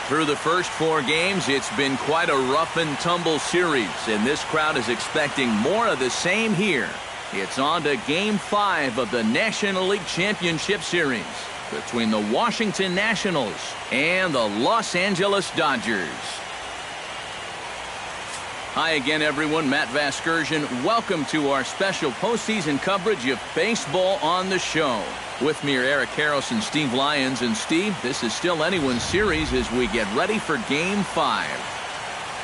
Through the first 4 games, it's been quite a rough and tumble series, and this crowd is expecting more of the same here. It's on to Game 5 of the National League Championship Series between the Washington Nationals and the Los Angeles Dodgers. Hi again, everyone. Matt Vasgersian. Welcome to our special postseason coverage of baseball on the show. With me are Eric Harris and Steve Lyons. And Steve, this is still anyone's series as we get ready for Game 5.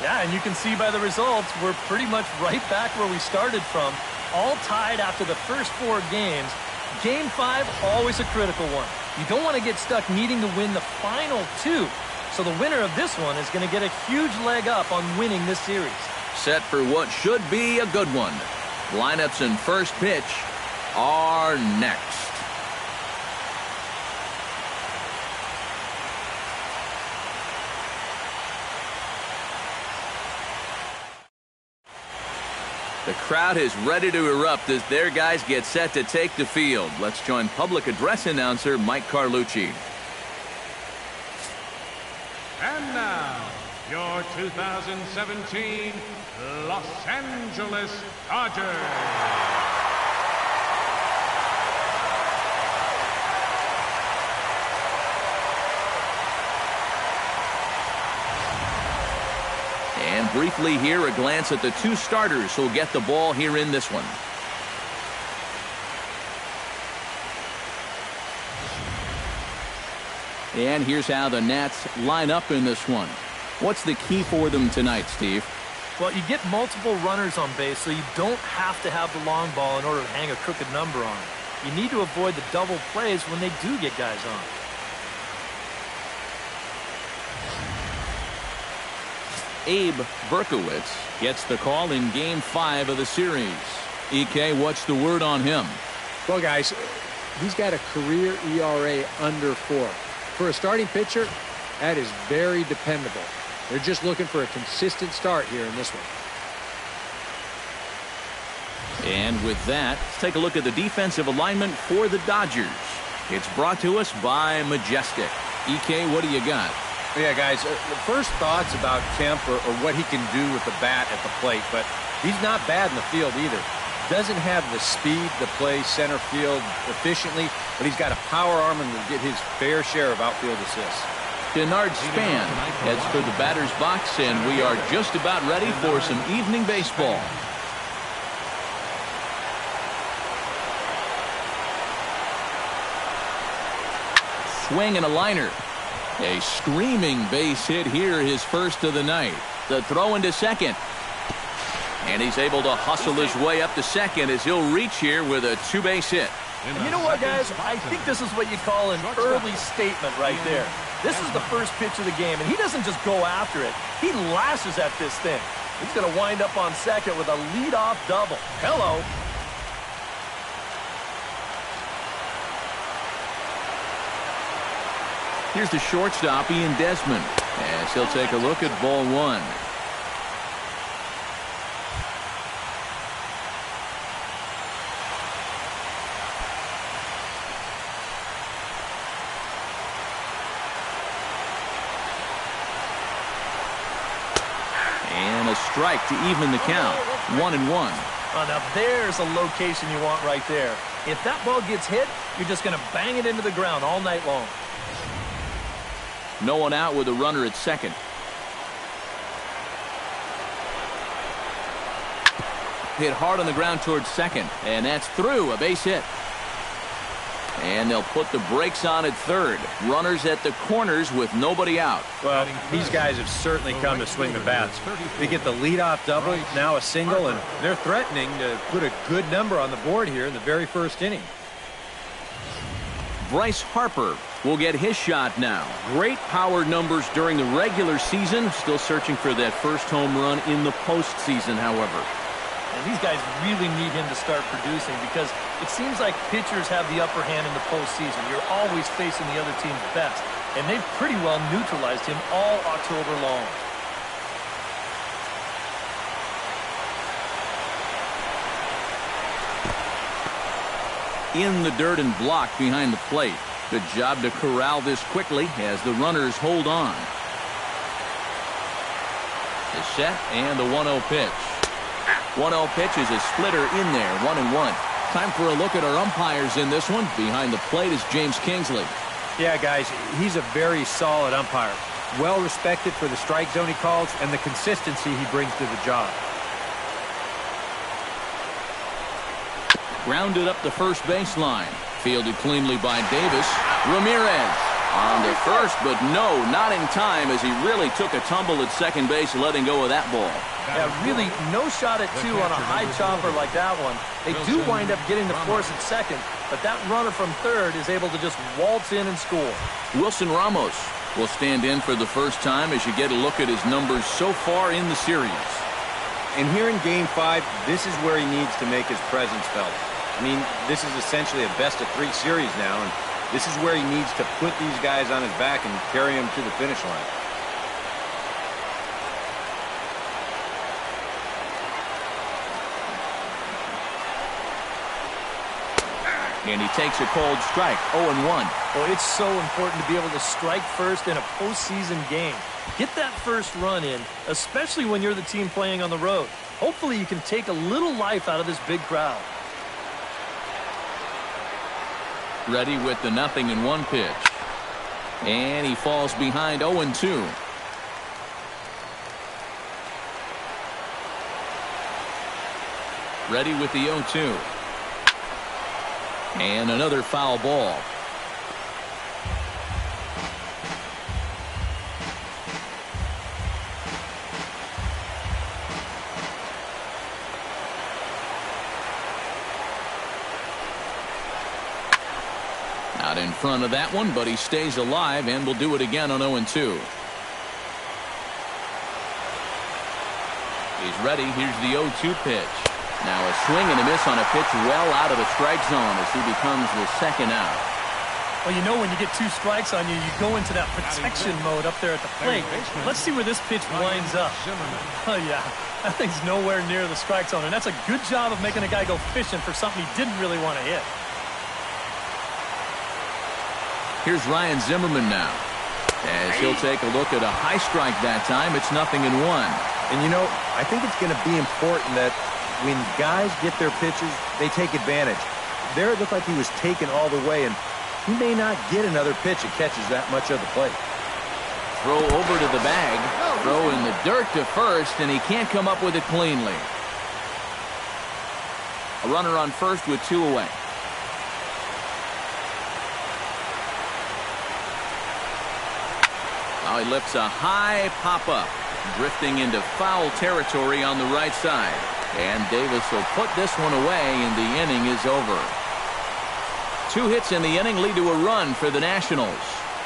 Yeah, and you can see by the results, we're pretty much right back where we started from. All tied after the first 4 games. Game 5, always a critical one. You don't want to get stuck needing to win the final 2. So the winner of this one is going to get a huge leg up on winning this series. Set for what should be a good one. Lineups and first pitch are next. The crowd is ready to erupt as their guys get set to take the field. Let's join public address announcer Mike Carlucci. And now, your 2017 Los Angeles Dodgers. And briefly here, a glance at the 2 starters who'll get the ball here in this one. And here's how the Nats line up in this one. What's the key for them tonight, Steve? Well, you get multiple runners on base, so you don't have to have the long ball in order to hang a crooked number on it. You need to avoid the double plays when they do get guys on. Abe Berkowitz gets the call in Game 5 of the series. EK, what's the word on him? Well, guys, he's got a career ERA under 4. For a starting pitcher, that is very dependable. They're just looking for a consistent start here in this one. And with that, let's take a look at the defensive alignment for the Dodgers. It's brought to us by Majestic. EK, what do you got? Yeah, guys, the first thoughts about Kemp or what he can do with the bat at the plate, but he's not bad in the field either. Doesn't have the speed to play center field efficiently, but he's got a power arm and will get his fair share of outfield assists. Denard Span heads for the batter's box, and we are just about ready for some evening baseball. Swing and a liner. A screaming base hit here, his first of the night. The throw into second. And he's able to hustle his way up to second as he'll reach here with a 2-base hit. And you know what, guys? I think this is what you call an early statement right there. This is the first pitch of the game, and he doesn't just go after it. He lashes at this thing. He's going to wind up on second with a leadoff double. Hello. Here's the shortstop, Ian Desmond, as he'll take a look at ball 1. And a strike to even the count. 1-1. Now there's a location you want right there. If that ball gets hit, you're just going to bang it into the ground all night long. No one out with a runner at second. Hit hard on the ground towards second, and that's through, a base hit. And they'll put the brakes on at third. Runners at the corners with nobody out. Well, these guys have certainly come to swing the bats. They get the leadoff double, now a single, and they're threatening to put a good number on the board here in the very first inning. Bryce Harper will get his shot now. Great power numbers during the regular season. Still searching for that first home run in the postseason, however. And these guys really need him to start producing because it seems like pitchers have the upper hand in the postseason. You're always facing the other team's best. And they've pretty well neutralized him all October long. In the dirt and blocked behind the plate. Good job to corral this quickly as the runners hold on. is set, and the 1-0 pitch. 1-0 pitch is a splitter in there, 1-1. Time for a look at our umpires in this one. Behind the plate is James Kingsley. Yeah, guys, he's a very solid umpire. Well respected for the strike zone he calls and the consistency he brings to the job. Grounded up the first baseline. Fielded cleanly by Davis. Ramirez on to first, but no, not in time as he really took a tumble at second base, letting go of that ball. Yeah, really no shot at two on a high chopper like that one. They do wind up getting the force at second, but that runner from third is able to just waltz in and score. Wilson Ramos will stand in for the first time as you get a look at his numbers so far in the series. And here in Game 5, this is where he needs to make his presence felt. I mean, this is essentially a best-of-3 series now, and this is where he needs to put these guys on his back and carry them to the finish line. And he takes a cold strike, 0-1. Well, it's so important to be able to strike first in a postseason game. Get that first run in, especially when you're the team playing on the road. Hopefully you can take a little life out of this big crowd. Ready with the 0-1 pitch. And he falls behind 0-2. Ready with the 0-2. And another foul ball. Not in front of that one, but he stays alive and will do it again on 0-2. He's ready. Here's the 0-2 pitch. Now a swing and a miss on a pitch well out of the strike zone as he becomes the second out. Well, you know when you get 2 strikes on you, you go into that protection mode up there at the plate. Let's see where this pitch winds up. Oh, yeah. That thing's nowhere near the strike zone, and that's a good job of making a guy go fishing for something he didn't really want to hit. Here's Ryan Zimmerman now. As he'll take a look at a high strike that time. It's 0-1. And, you know, I think it's going to be important that when guys get their pitches, they take advantage. There it looked like he was taken all the way, and he may not get another pitch that catches that much of the plate. Throw over to the bag. Throw in the dirt to first, and he can't come up with it cleanly. A runner on first with 2 away. Now he lifts a high pop-up, drifting into foul territory on the right side. And Davis will put this one away, and the inning is over. 2 hits in the inning lead to a run for the Nationals.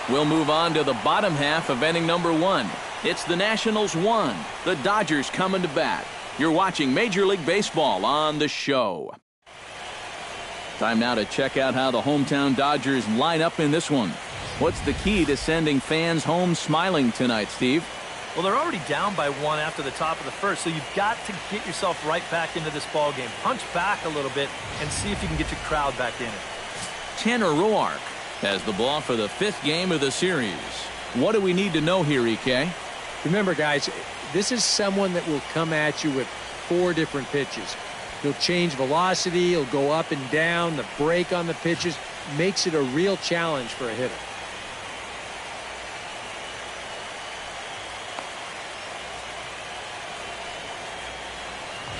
We'll move on to the bottom half of inning number 1. It's the Nationals 1, the Dodgers coming to bat. You're watching Major League Baseball on the show. Time now to check out how the hometown Dodgers line up in this one. What's the key to sending fans home smiling tonight, Steve? Well, they're already down by 1 after the top of the first, so you've got to get yourself right back into this ball game. Punch back a little bit and see if you can get your crowd back in it. Tanner Roark has the ball for the 5th game of the series. What do we need to know here, EK? Remember, guys, this is someone that will come at you with 4 different pitches. He'll change velocity, he'll go up and down, the break on the pitches makes it a real challenge for a hitter.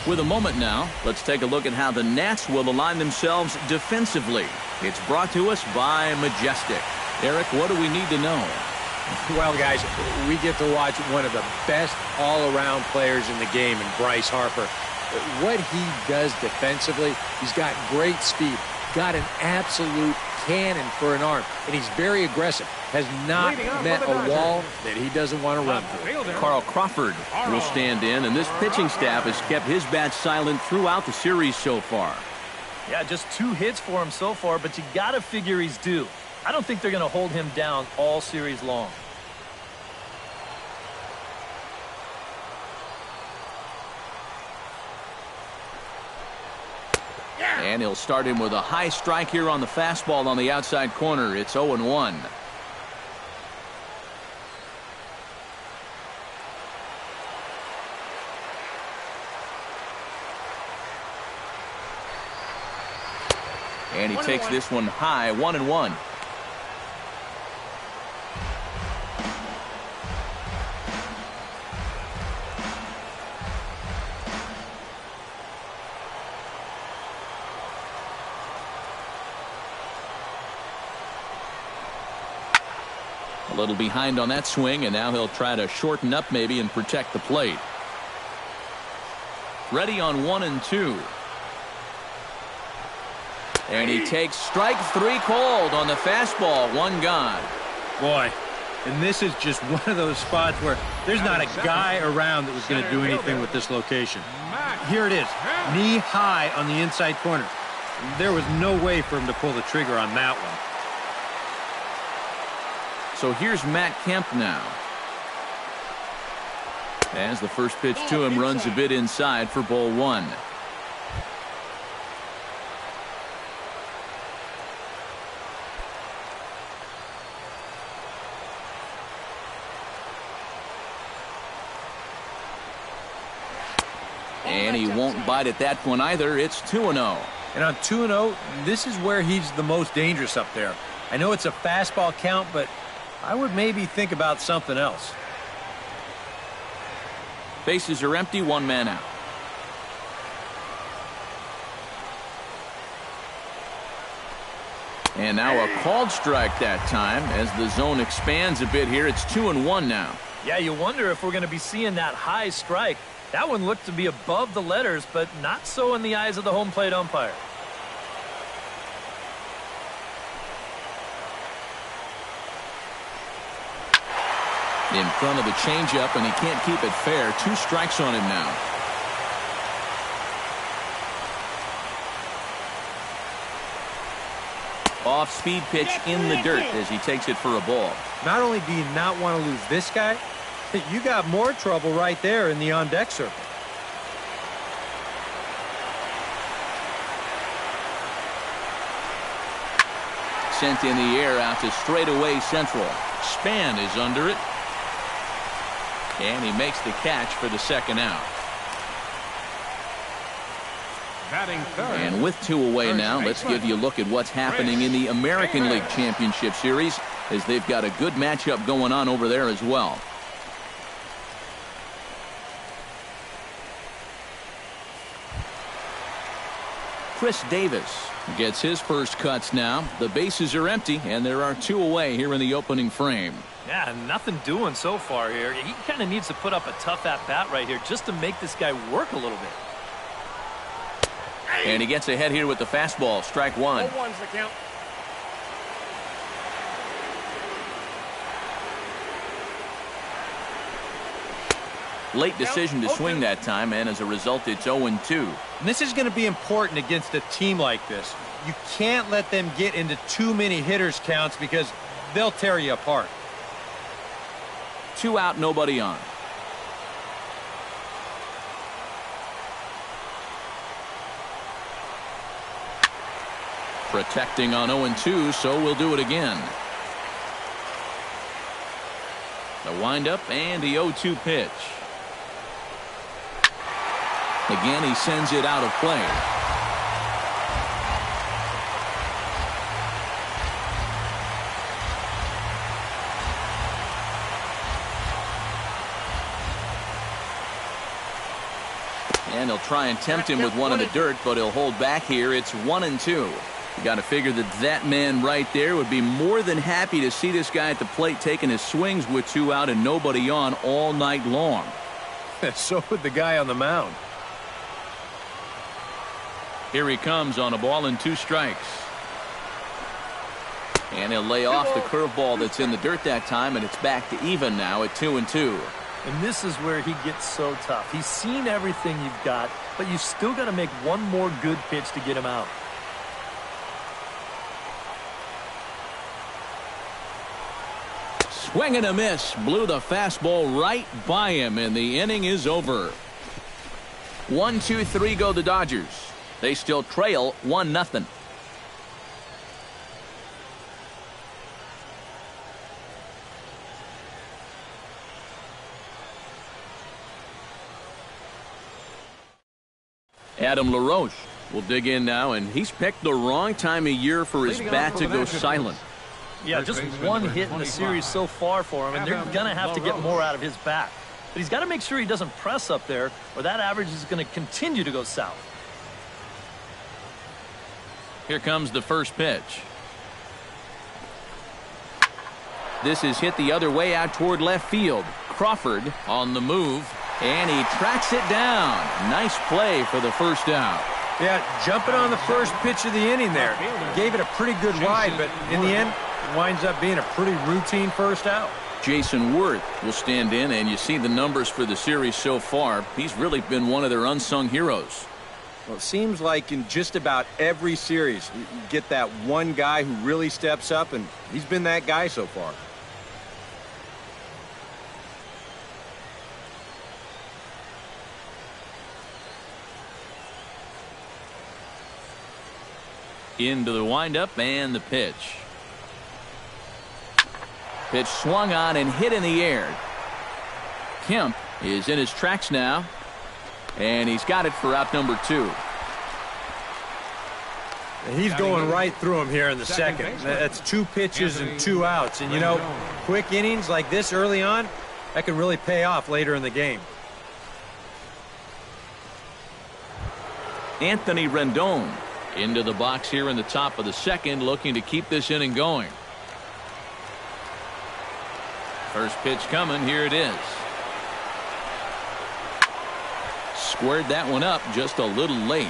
With a moment now, let's take a look at how the Nats will align themselves defensively. It's brought to us by Majestic. Eric, what do we need to know? Well, guys, we get to watch one of the best all-around players in the game in Bryce Harper. What he does defensively, he's got great speed, got an absolute cannon for an arm, and he's very aggressive. Has not met a wall that he doesn't want to run through. Carl Crawford will stand in, and this pitching staff has kept his bat silent throughout the series so far. Yeah, just 2 hits for him so far, but you got to figure he's due. I don't think they're going to hold him down all series long. And he'll start him with a high strike here on the fastball on the outside corner. It's 0-1. And he takes this one high, 1-1. A little behind on that swing, and now he'll try to shorten up maybe and protect the plate. Ready on 1-2. And he takes strike 3 called on the fastball. 1 gone. Boy, and this is just one of those spots where there's not a guy around that was going to do anything with this location. Here it is, knee high on the inside corner. There was no way for him to pull the trigger on that one. So here's Matt Kemp now. As the first pitch to him runs a bit inside for ball 1. And he won't bite at that one either. It's 2-0. And on 2-0, this is where he's the most dangerous up there. I know it's a fastball count, but I would maybe think about something else. Bases are empty, 1 man out. And now a called strike that time as the zone expands a bit here. It's 2-1 now. Yeah, you wonder if we're going to be seeing that high strike. That one looked to be above the letters, but not so in the eyes of the home plate umpire. In front of the changeup, and he can't keep it fair. 2 strikes on him now. Off-speed pitch in the dirt as he takes it for a ball. Not only do you not want to lose this guy, you got more trouble right there in the on-deck circle. Sent in the air out to straightaway central. Span is under it. And he makes the catch for the 2nd out. Batting third. And with 2 away now, let's give you a look at what's happening in the American League Championship Series, as they've got a good matchup going on over there as well. Chris Davis gets his first cuts now. The bases are empty, and there are 2 away here in the opening frame. Yeah, nothing doing so far here. He kind of needs to put up a tough at-bat right here just to make this guy work a little bit. And he gets ahead here with the fastball. Strike 1. 0-1's the count. Late decision to swing that time, and as a result, it's 0-2. And this is going to be important against a team like this. You can't let them get into too many hitters counts because they'll tear you apart. 2 out, nobody on. Protecting on 0-2, so we'll do it again. The windup and the 0-2 pitch. Again, he sends it out of play. And he'll try and tempt him with one in the dirt, but he'll hold back here. It's 1-2. You got to figure that man right there would be more than happy to see this guy at the plate taking his swings with 2 out and nobody on all night long. So would the guy on the mound. Here he comes on a ball and 2 strikes. And he'll lay off the curveball that's in the dirt that time, and it's back to even now at 2-2. And this is where he gets so tough. He's seen everything you've got, but you've still got to make one more good pitch to get him out. Swing and a miss. Blew the fastball right by him, and the inning is over. 1-2-3 go the Dodgers. They still trail 1-0. Adam LaRoche We'll dig in now, and he's picked the wrong time of year for his bat to go silent. Yeah, just one hit in the series so far for him, and they're going to have to get more out of his bat. But he's got to make sure he doesn't press up there, or that average is going to continue to go south. Here comes the first pitch. This is hit the other way out toward left field. Crawford on the move, and he tracks it down. Nice play for the first out. Yeah, jumping on the first pitch of the inning there. Gave it a pretty good ride, but in the end, it winds up being a pretty routine first out. Jason Worth will stand in, and you see the numbers for the series so far. He's really been one of their unsung heroes. Well, it seems like in just about every series, you get that one guy who really steps up, and he's been that guy so far. Into the windup and the pitch. Pitch swung on and hit in the air. Kemp is in his tracks now, and he's got it for out number 2. And he's going right through him here in the second. That's 2 pitches and 2 outs. And, you know, quick innings like this early on, that can really pay off later in the game. Anthony Rendon into the box here in the top of the second, looking to keep this inning going. First pitch coming. Here it is. Squared that one up just a little late.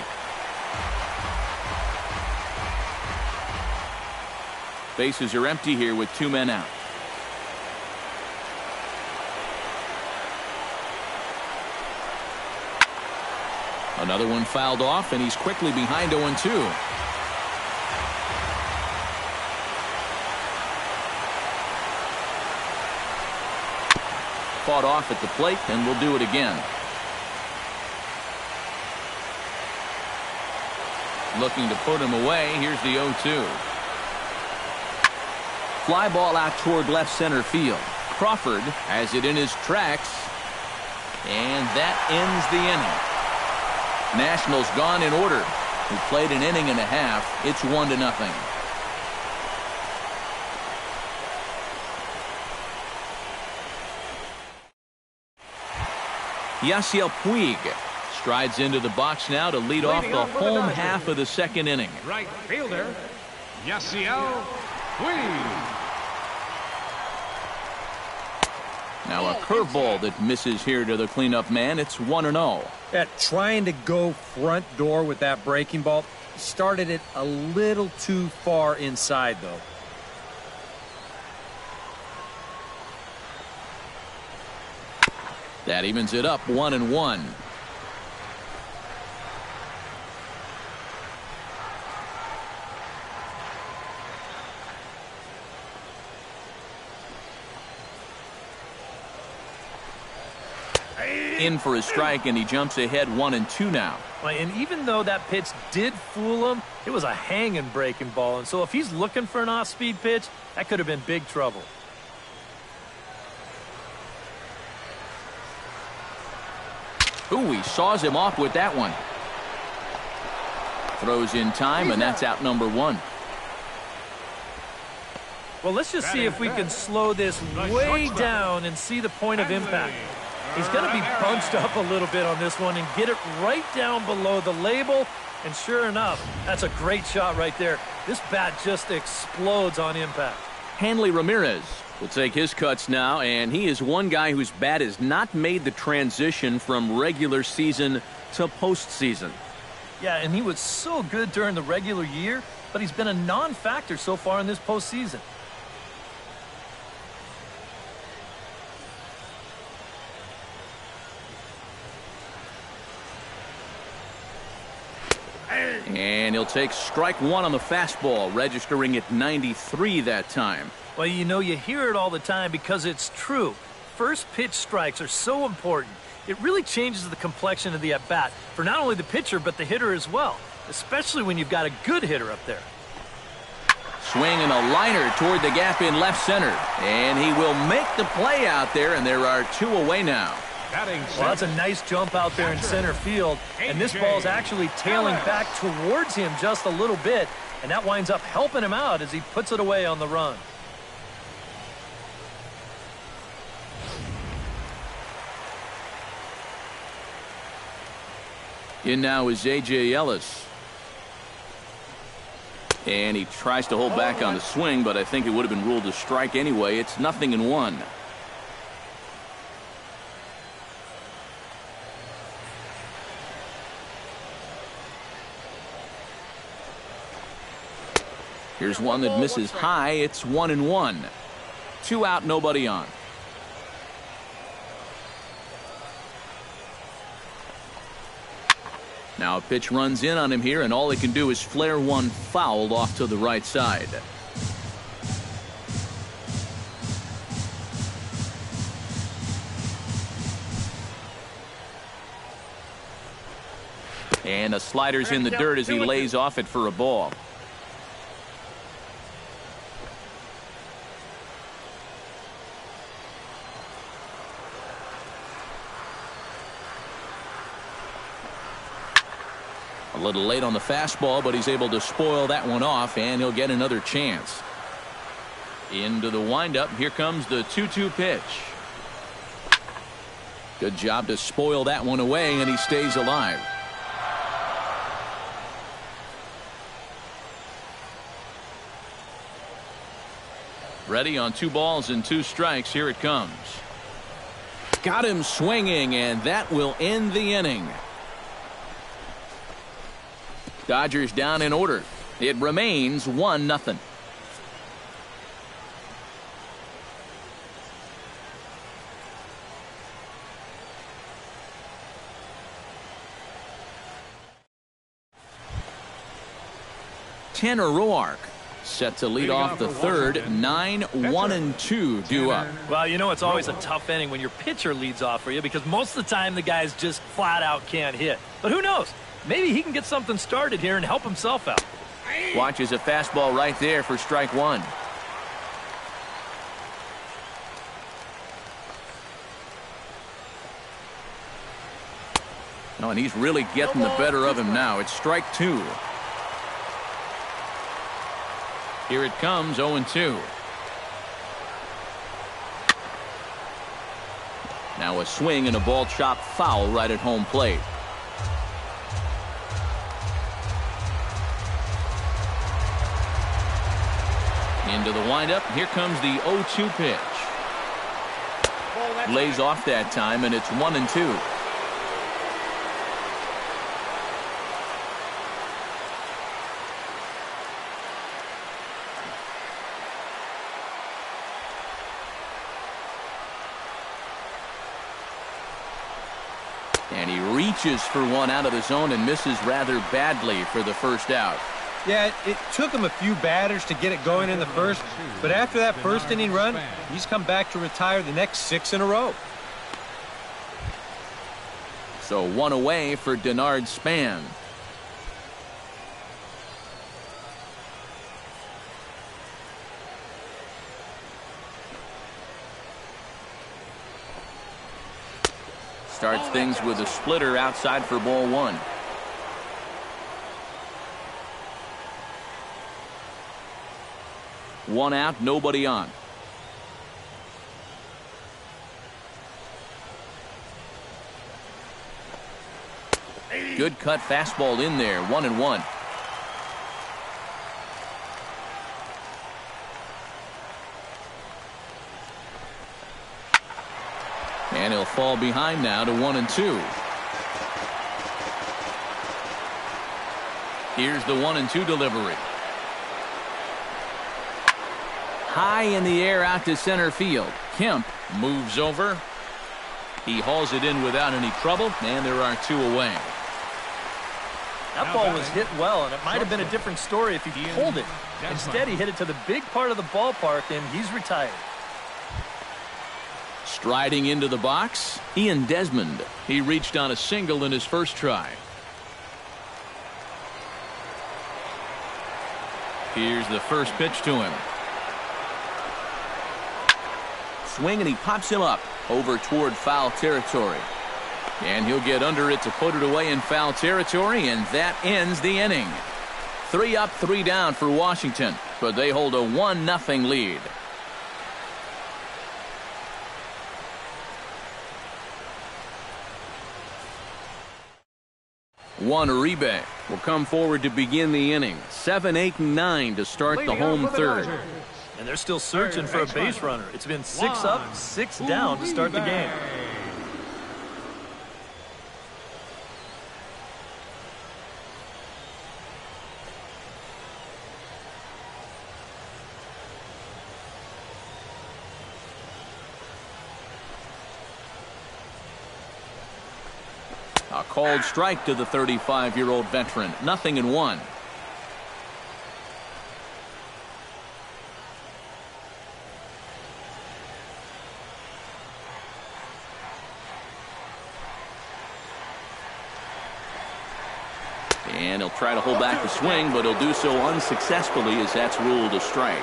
Bases are empty here with 2 men out. Another one fouled off, and he's quickly behind 0-2. Fought off at the plate, and we'll do it again. Looking to put him away. Here's the 0-2. Fly ball out toward left center field. Crawford has it in his tracks, and that ends the inning. Nationals gone in order. We played an inning and a half. It's 1-0. Yasiel Puig strides into the box now to lead off the home half of the second inning. Right fielder, Yasiel Puig. Now a curveball that misses here to the cleanup man. It's 1-0. Yeah, trying to go front door with that breaking ball. Started it a little too far inside, though. That evens it up 1-1. In for a strike, and he jumps ahead 1-2 now. And even though that pitch did fool him, it was a hanging breaking ball. And so if he's looking for an off-speed pitch, that could have been big trouble. Ooh, he saws him off with that one. Throws in time, and that's out number 1. Well, let's just see if we can slow this way down and see the point of impact. He's going to be bunched up a little bit on this one and get it right down below the label. And sure enough, that's a great shot right there. This bat just explodes on impact. Hanley Ramirez will take his cuts now, and he is one guy whose bat has not made the transition from regular season to postseason. Yeah, and he was so good during the regular year, but he's been a non-factor so far in this postseason. And he'll take strike 1 on the fastball, registering at 93 that time. Well, you know, you hear it all the time because it's true. First pitch strikes are so important. It really changes the complexion of the at-bat for not only the pitcher but the hitter as well, especially when you've got a good hitter up there. Swinging a liner toward the gap in left center, and he will make the play out there, and there are 2 away now. Batting Well, that's a nice jump out there in center field, and this ball's actually tailing back towards him just a little bit, and that winds up helping him out as he puts it away on the run. In now is A.J. Ellis. And he tries to hold back on the swing, but I think it would have been ruled a strike anyway. It's 0-1. Here's one that misses high. It's 1-1. 2 out, nobody on. Now a pitch runs in on him here, and all he can do is flare one foul off to the right side. And a slider's in the dirt as he lays off it for a ball. A little late on the fastball, but he's able to spoil that one off, and he'll get another chance. Into the windup. Here comes the 2-2 pitch. Good job to spoil that one away, and he stays alive. Ready on 2 balls and 2 strikes. Here it comes. Got him swinging, and that will end the inning. Dodgers down in order. It remains 1-0. Tanner Roark set to lead off the third. 9-1-2 due up. Well, you know it's always a tough inning when your pitcher leads off for you, because most of the time the guys just flat out can't hit. But who knows? Maybe he can get something started here and help himself out. Watches a fastball right there for strike one. Oh, and he's really getting the better of him now. It's strike 2. Here it comes, 0-2. Now a swing and a ball chopped foul right at home plate. Into the windup. Here comes the 0-2 pitch. Lays off that time, and it's 1-2. And he reaches for one out of the zone and misses rather badly for the first out. Yeah, it took him a few batters to get it going in the first, but after that first inning run, he's come back to retire the next 6 in a row. So 1 away for Denard Span. Starts things with a splitter outside for ball 1. One out, nobody on. Good cut fastball in there, 1-1. And he'll fall behind now to 1-2. Here's the 1-2 delivery. High in the air out to center field. Kemp moves over. He hauls it in without any trouble, and there are 2 away. That ball was hit well, and it might have been a different story if he pulled it. Instead, he hit it to the big part of the ballpark, and he's retired. Striding into the box, Ian Desmond. He reached on a single in his first try. Here's the first pitch to him. swing, and he pops him up over toward foul territory. And he'll get under it to put it away in foul territory, and that ends the inning. 3 up, 3 down for Washington, but they hold a 1-0 lead. Juan Uribe will come forward to begin the inning. 7, 8, and 9 to start the home third. And they're still searching for a base runner. It's been 6 up, 6 down to start the game. A called strike to the 35-year-old veteran. 0-1. And he'll try to hold back the swing, but he'll do so unsuccessfully as that's ruled a strike.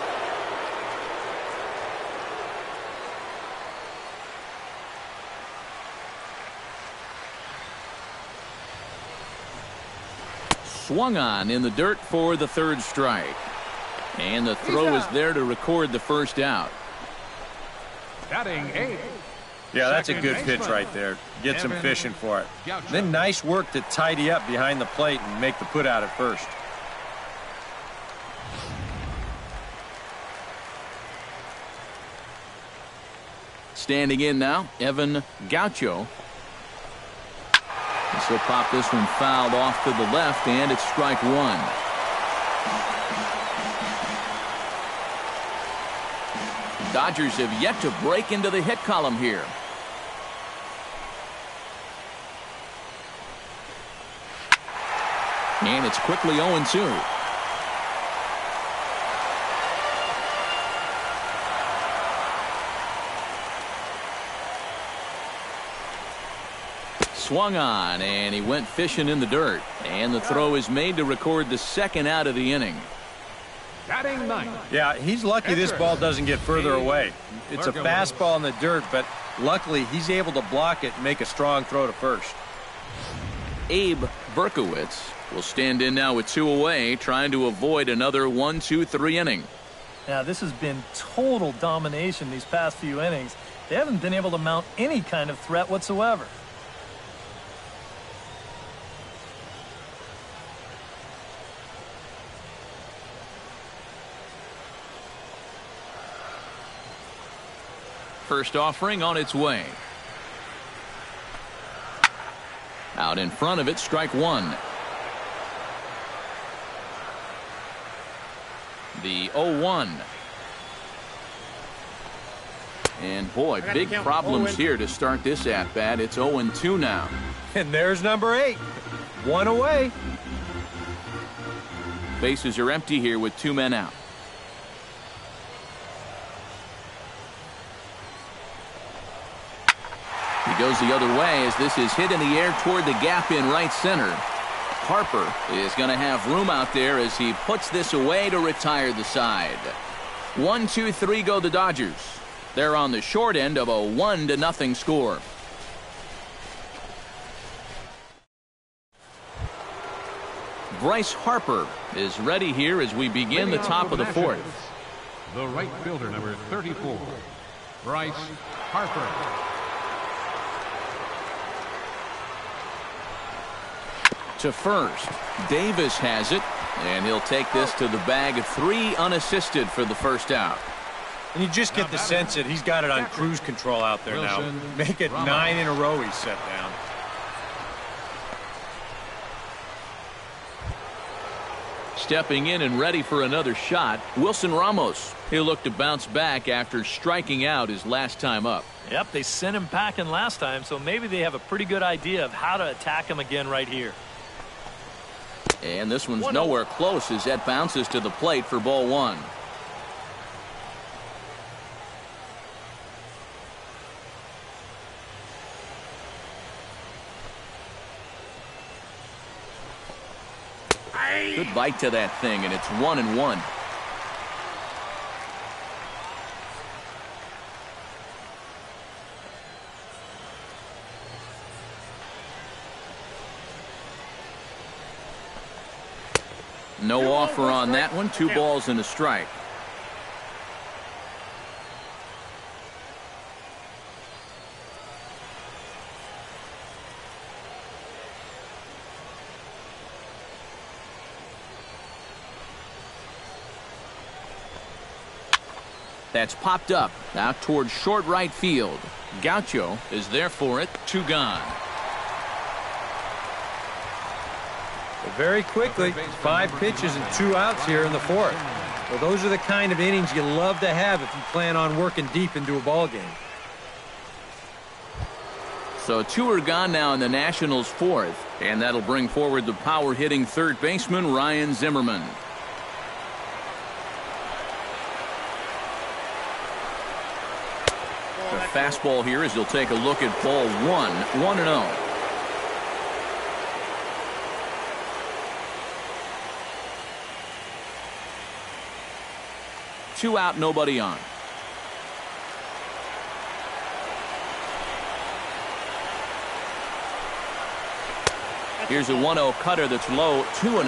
Swung on in the dirt for the third strike. And the throw is there to record the first out. Batting 8. Yeah, that's a good pitch right there. Gets him fishing for it. Then nice work to tidy up behind the plate and make the put out at first. Standing in now, Evan Gaucho. He'll pop this one fouled off to the left, and it's strike 1. Dodgers have yet to break into the hit column here. And it's quickly 0-2. Swung on, and he went fishing in the dirt. And the throw is made to record the second out of the inning. Batting 9. Yeah, he's lucky this ball doesn't get further away. It's a fastball in the dirt, but luckily he's able to block it and make a strong throw to first. Abe Berkowitz will stand in now with 2 away, trying to avoid another 1-2-3 inning. Now, this has been total domination these past few innings. They haven't been able to mount any kind of threat whatsoever. First offering on its way. Out in front of it, strike 1. The 0-1. And boy, big problems here to start this at-bat. It's 0-2 now. And there's number 8. 1 away. Bases are empty here with 2 men out. He goes the other way as this is hit in the air toward the gap in right center. Harper is going to have room out there as he puts this away to retire the side. 1-2-3 go the Dodgers. They're on the short end of a 1-0 score. Bryce Harper is ready here as we begin the top of the fourth. The right fielder, number 34, Bryce Harper. To first, Davis has it, and he'll take this to the bag of 3 unassisted for the first out. And you just get the sense that he's got it on cruise control out there now. Make it 9 in a row he's set down. Stepping in and ready for another shot, Wilson Ramos. He'll look to bounce back after striking out his last time up. Yep, they sent him packing last time, so maybe they have a pretty good idea of how to attack him again right here. And this one's nowhere close as that bounces to the plate for ball 1. Good bite to that thing, and it's 1-1. No offer on that one. 2 balls and a strike. That's popped up out towards short right field. Gaucho is there for it. 2 gone. Very quickly, 5 pitches and 2 outs here in the 4th. Well, those are the kind of innings you love to have if you plan on working deep into a ball game. So 2 are gone now in the Nationals' 4th, and that'll bring forward the power-hitting third baseman Ryan Zimmerman. The fastball here as he'll take a look at ball 1, 1-0. Two out, nobody on. Here's a 1-0 cutter that's low, 2-0.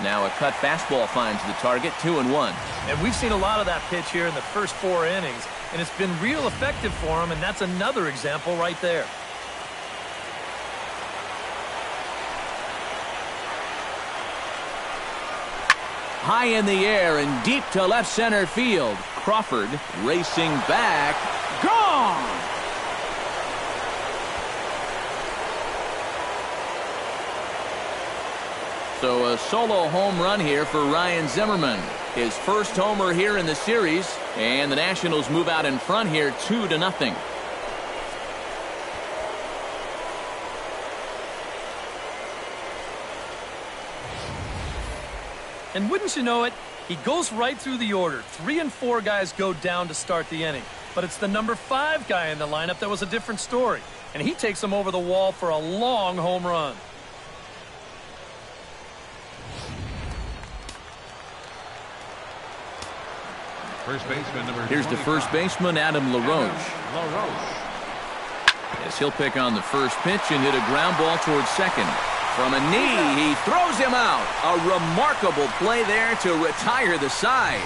Now a cut fastball finds the target, 2-1. And we've seen a lot of that pitch here in the first 4 innings, and it's been real effective for him, and that's another example right there. High in the air and deep to left center field. Crawford racing back. Gone! So a solo home run here for Ryan Zimmerman. His first homer here in the series, and the Nationals move out in front here 2-0. And wouldn't you know it, he goes right through the order. 3 and 4 guys go down to start the inning. But it's the number 5 guy in the lineup that was a different story. And he takes him over the wall for a long home run. First baseman number Here's the first baseman, Adam LaRoche. As he'll pick on the first pitch and hit a ground ball towards second. From a knee, he throws him out. A remarkable play there to retire the side.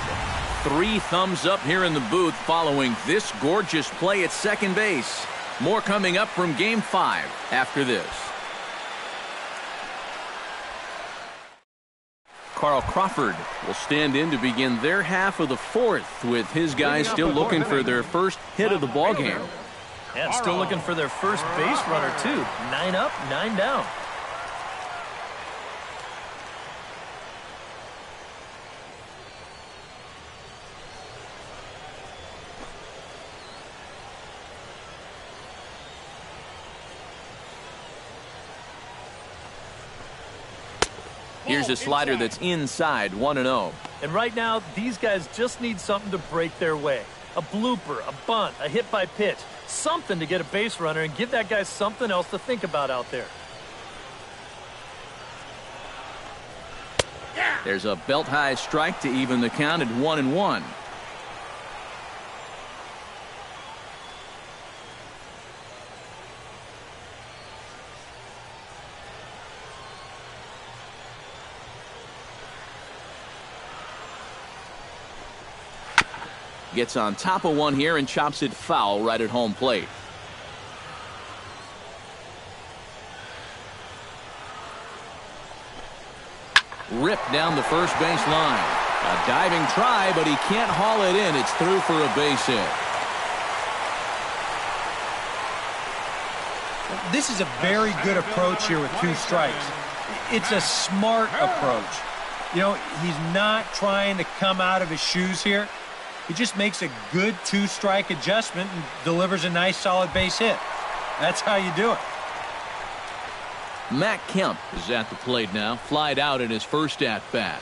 3 thumbs up here in the booth following this gorgeous play at second base. More coming up from Game 5 after this. Carl Crawford will stand in to begin their half of the 4th with his guys still looking for their first hit of the ball game. Yeah, still looking for their first base runner, too. 9 up, 9 down. Here's a slider that's inside, 1-0. And right now, these guys just need something to break their way. A blooper, a bunt, a hit by pitch. Something to get a base runner and give that guy something else to think about out there. There's a belt-high strike to even the count at 1-1. Gets on top of one here and chops it foul right at home plate. Ripped down the first base line. A diving try, but he can't haul it in. It's through for a base hit. This is a very good approach here with 2 strikes. It's a smart approach. You know, he's not trying to come out of his shoes here. He just makes a good 2-strike adjustment and delivers a nice solid base hit. That's how you do it. Matt Kemp is at the plate now, flied out in his first at-bat.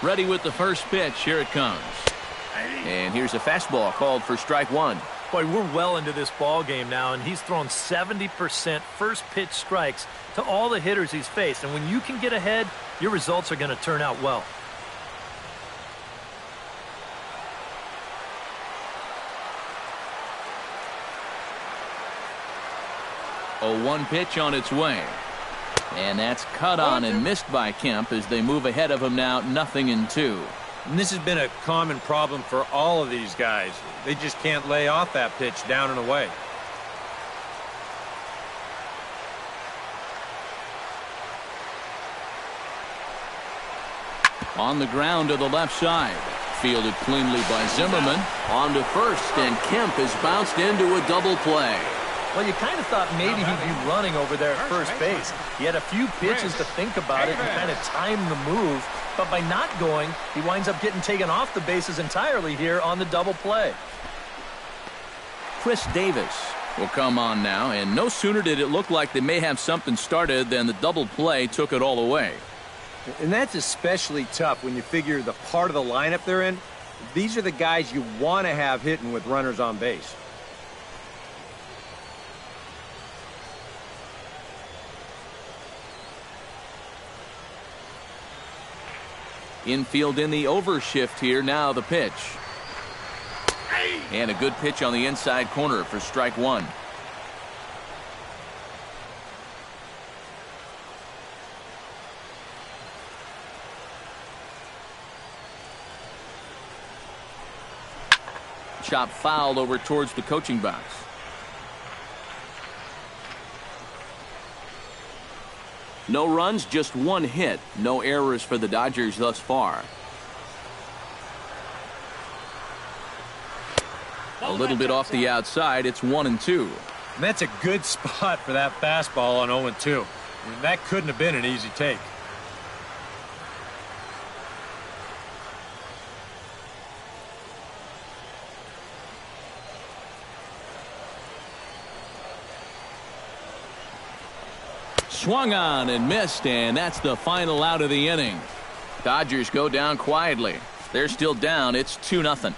Ready with the first pitch. Here it comes. And here's a fastball called for strike 1. Boy, we're well into this ball game now, and he's thrown 70% first pitch strikes to all the hitters he's faced. And when you can get ahead, your results are going to turn out well. 0-1 pitch on its way. And that's cut on and missed by Kemp as they move ahead of him now 0-2. And this has been a common problem for all of these guys. They just can't lay off that pitch down and away. On the ground to the left side. Fielded cleanly by Zimmerman. On to first, and Kemp has bounced into a double play. Well, you kind of thought maybe he'd be running over there at first base. He had a few pitches to think about it and kind of time the move. But by not going, he winds up getting taken off the bases entirely here on the double play. Chris Davis will come on now, and no sooner did it look like they may have something started than the double play took it all away. And that's especially tough when you figure the part of the lineup they're in. These are the guys you want to have hitting with runners on base. Infield in the overshift here. Now the pitch. And a good pitch on the inside corner for strike one. Chop foul over towards the coaching box. No runs, just one hit. No errors for the Dodgers thus far. A little bit off the outside. It's 1-2. And that's a good spot for that fastball on 0-2. I mean, that couldn't have been an easy take. Swung on and missed, and that's the final out of the inning. Dodgers go down quietly. They're still down. It's 2-0.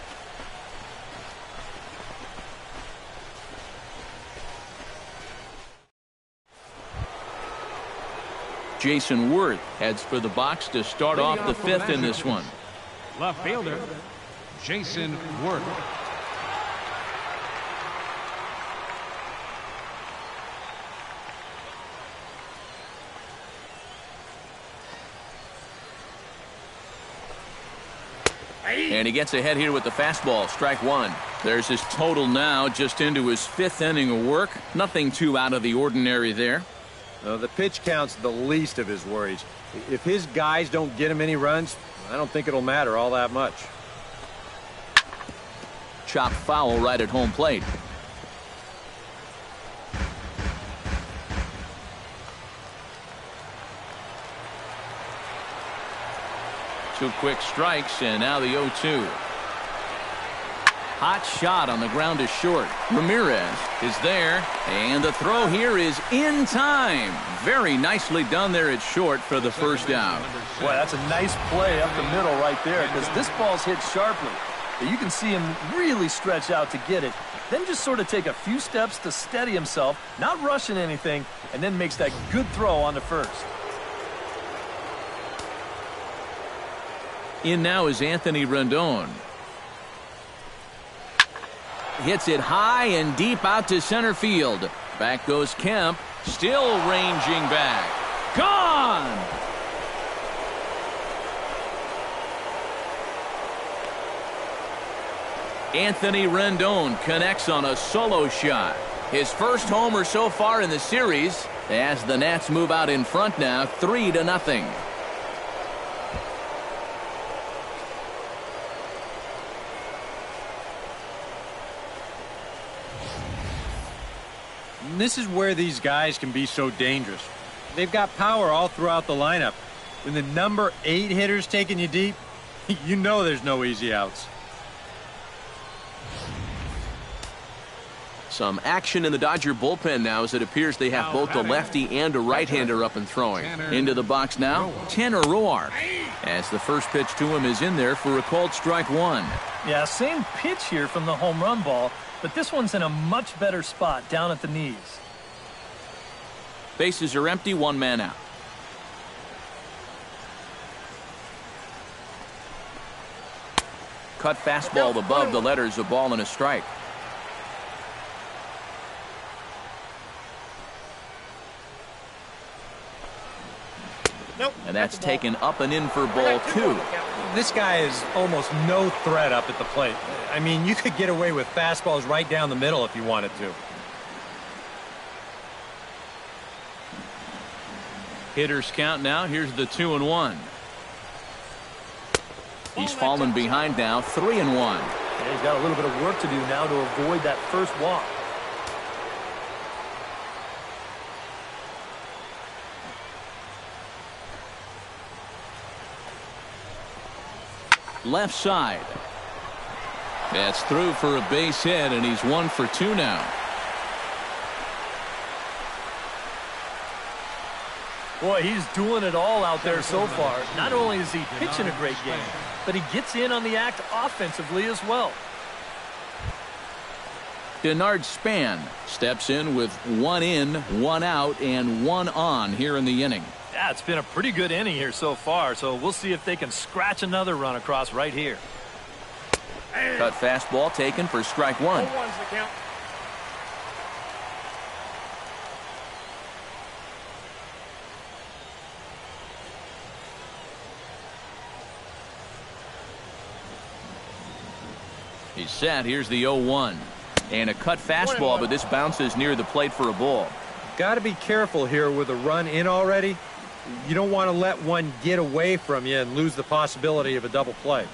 Jason Worth heads for the box to start off the fifth in this one. Left fielder, Jason Worth. And he gets ahead here with the fastball. Strike one. There's his total now, just into his fifth inning of work. Nothing too out of the ordinary there. The pitch count's the least of his worries. If his guys don't get him any runs, I don't think it'll matter all that much. Chop foul right at home plate. Two quick strikes, and now the 0-2. Hot shot on the ground is short. Ramirez is there, and the throw here is in time. Very nicely done there at short for the first out. Boy, that's a nice play up the middle right there, because this ball's hit sharply. You can see him really stretch out to get it, then just sort of take a few steps to steady himself, not rushing anything, and then makes that good throw on the first. In now is Anthony Rendon. Hits it high and deep out to center field. Back goes Kemp, still ranging back. Gone! Anthony Rendon connects on a solo shot. His first homer so far in the series, as the Nats move out in front now, 3-0. This is where these guys can be so dangerous. They've got power all throughout the lineup. When the number 8 hitter's taking you deep, you know there's no easy outs. Some action in the Dodger bullpen now, as it appears they have both a lefty and a right-hander up and throwing. Into the box now, Tanner Roark, as the first pitch to him is in there for a called strike one. Yeah, same pitch here from the home run ball, but this one's in a much better spot down at the knees. Bases are empty, one man out. Cut fastball above the letters, a ball and a strike. And that's taken up and in for ball two. This guy is almost no threat up at the plate. I mean, you could get away with fastballs right down the middle if you wanted to. Hitters count now. Here's the 2-1. He's fallen behind now, 3-1. Yeah, he's got a little bit of work to do now to avoid that first walk. Left side. That's through for a base hit, and he's 1 for 2 now. Boy, he's doing it all out there so far. Not only is he pitching a great game, but he gets in on the act offensively as well. Denard Span steps in with 1 in, 1 out, and 1 on here in the inning. Yeah, it's been a pretty good inning here so far, so we'll see if they can scratch another run across right here. Cut fastball taken for strike one. He's set. Here's the 0-1. And a cut fastball, but this bounces near the plate for a ball. Got to be careful here with a run in already. You don't want to let one get away from you and lose the possibility of a double play.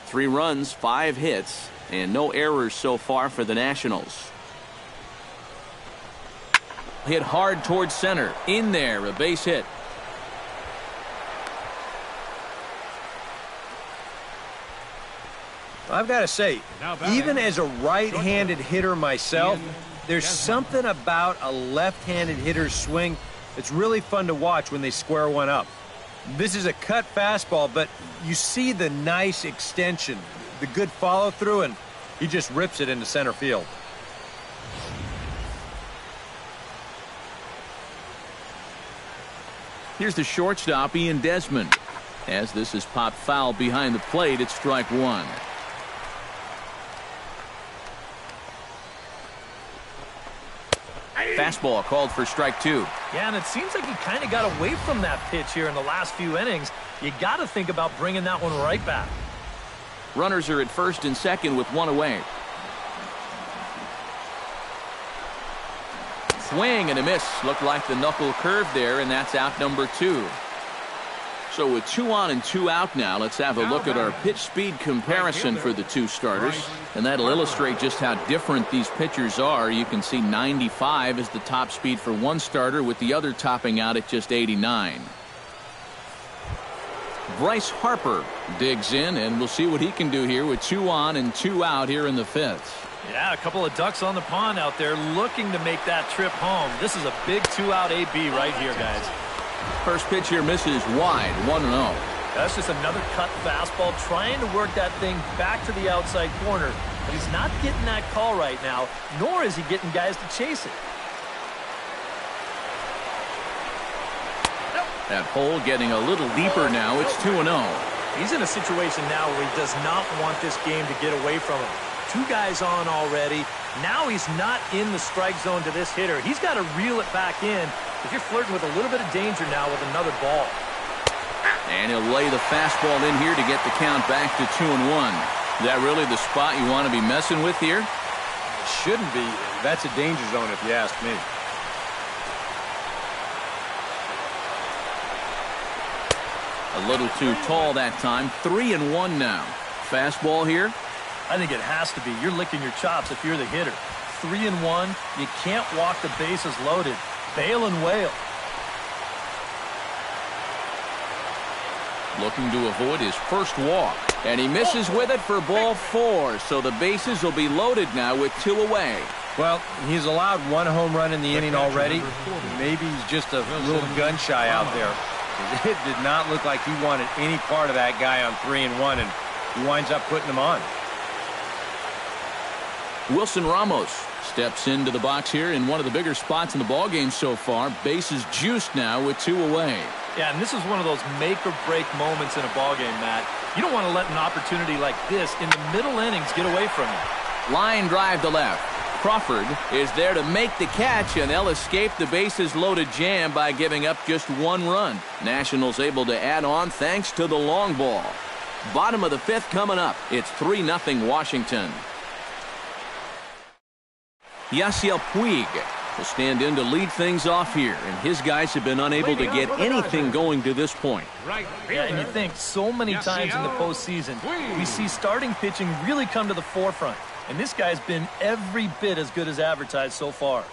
3 runs, 5 hits, and no errors so far for the Nationals. Hit hard towards center. In there, a base hit. I've got to say, even as a right-handed hitter myself, there's something about a left-handed hitter's swing that's really fun to watch when they square one up. This is a cut fastball, but you see the nice extension, the good follow-through, and he just rips it into center field. Here's the shortstop, Ian Desmond. As this is popped foul behind the plate, it's strike one. Fastball called for strike two. Yeah, and it seems like he kind of got away from that pitch here in the last few innings. You got to think about bringing that one right back. Runners are at first and second with 1 away. Swing and a miss. Looked like the knuckle curve there, and that's out number 2. So with 2 on and 2 out now, let's have a look at our pitch speed comparison for the 2 starters. And that'll illustrate just how different these pitchers are. You can see 95 is the top speed for one starter, with the other topping out at just 89. Bryce Harper digs in, and we'll see what he can do here with 2 on and 2 out here in the 5th. Yeah, a couple of ducks on the pond out there looking to make that trip home. This is a big 2-out AB right here, guys. First pitch here misses wide, 1-0. That's just another cut fastball, trying to work that thing back to the outside corner. But he's not getting that call right now, nor is he getting guys to chase it. That hole getting a little deeper now. It's 2-0. He's in a situation now where he does not want this game to get away from him. 2 guys on already. Now he's not in the strike zone to this hitter. He's got to reel it back in if you're flirting with a little bit of danger now with another ball. And he'll lay the fastball in here to get the count back to 2-1. Is that really the spot you want to be messing with here? It shouldn't be. That's a danger zone if you ask me. A little too tall that time. 3-1 now. Fastball here. I think it has to be. You're licking your chops if you're the hitter. 3-1. You can't walk the bases loaded. Bail and wail. Looking to avoid his first walk. And he misses with it for ball 4. So the bases will be loaded now with 2 away. Well, he's allowed one home run in the inning already. Maybe he's just a little gun-shy out there. It did not look like he wanted any part of that guy on 3-1, and he winds up putting him on. Wilson Ramos steps into the box here in one of the bigger spots in the ballgame so far. Bases juiced now with 2 away. Yeah, and this is one of those make-or-break moments in a ballgame, Matt. You don't want to let an opportunity like this in the middle innings get away from you. Line drive to left. Crawford is there to make the catch, and they'll escape the bases-loaded jam by giving up just 1 run. Nationals able to add on thanks to the long ball. Bottom of the 5th coming up. It's 3-0 Washington. Yasiel Puig will stand in to lead things off here, and his guys have been unable to get anything going to this point. Yeah, and you think so many times in the postseason, we see starting pitching really come to the forefront. And this guy's been every bit as good as advertised so far.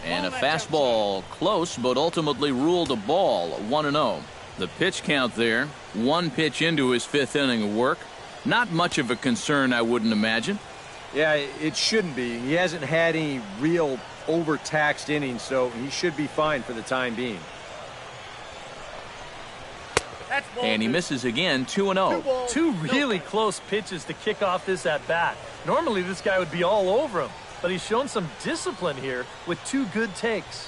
And a fastball close, but ultimately ruled a ball, 1-0. The pitch count there, 1 pitch into his 5th inning of work. Not much of a concern, I wouldn't imagine. Yeah, it shouldn't be. He hasn't had any real overtaxed innings, so he should be fine for the time being. And he misses again, 2-0. 2 really close pitches to kick off this at-bat. Normally this guy would be all over him, but he's shown some discipline here with 2 good takes.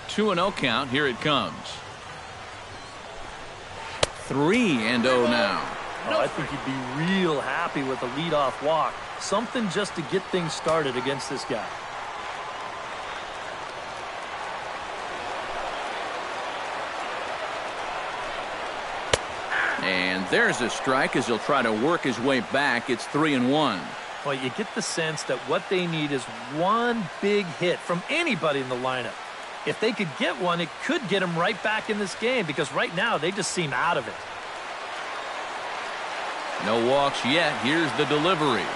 Two and 0 count. Here it comes. 3-0 now. Oh, I think he'd be real happy with a leadoff walk. Something just to get things started against this guy. And there's a strike as he'll try to work his way back. It's 3-1. Well, you get the sense that what they need is one big hit from anybody in the lineup. If they could get one, it could get them right back in this game because right now they just seem out of it. No walks yet. Here's the delivery.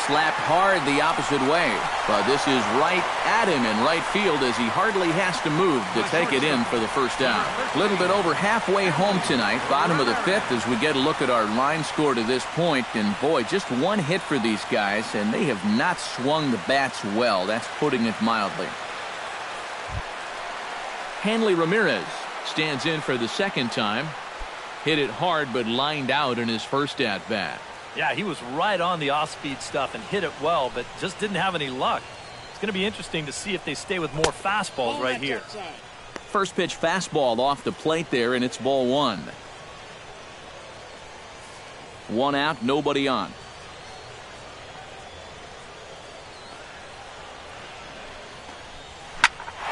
Slapped hard the opposite way, but this is right at him in right field as he hardly has to move to take it in for the first out. A little bit over halfway home tonight, bottom of the 5th, as we get a look at our line score to this point. And boy, just 1 hit for these guys, and they have not swung the bats well. That's putting it mildly. Hanley Ramirez stands in for the 2nd time. Hit it hard, but lined out in his first at-bat. Yeah, he was right on the off-speed stuff and hit it well, but just didn't have any luck. It's going to be interesting to see if they stay with more fastballs right here. First pitch fastball off the plate there, and it's ball 1. 1 out, nobody on.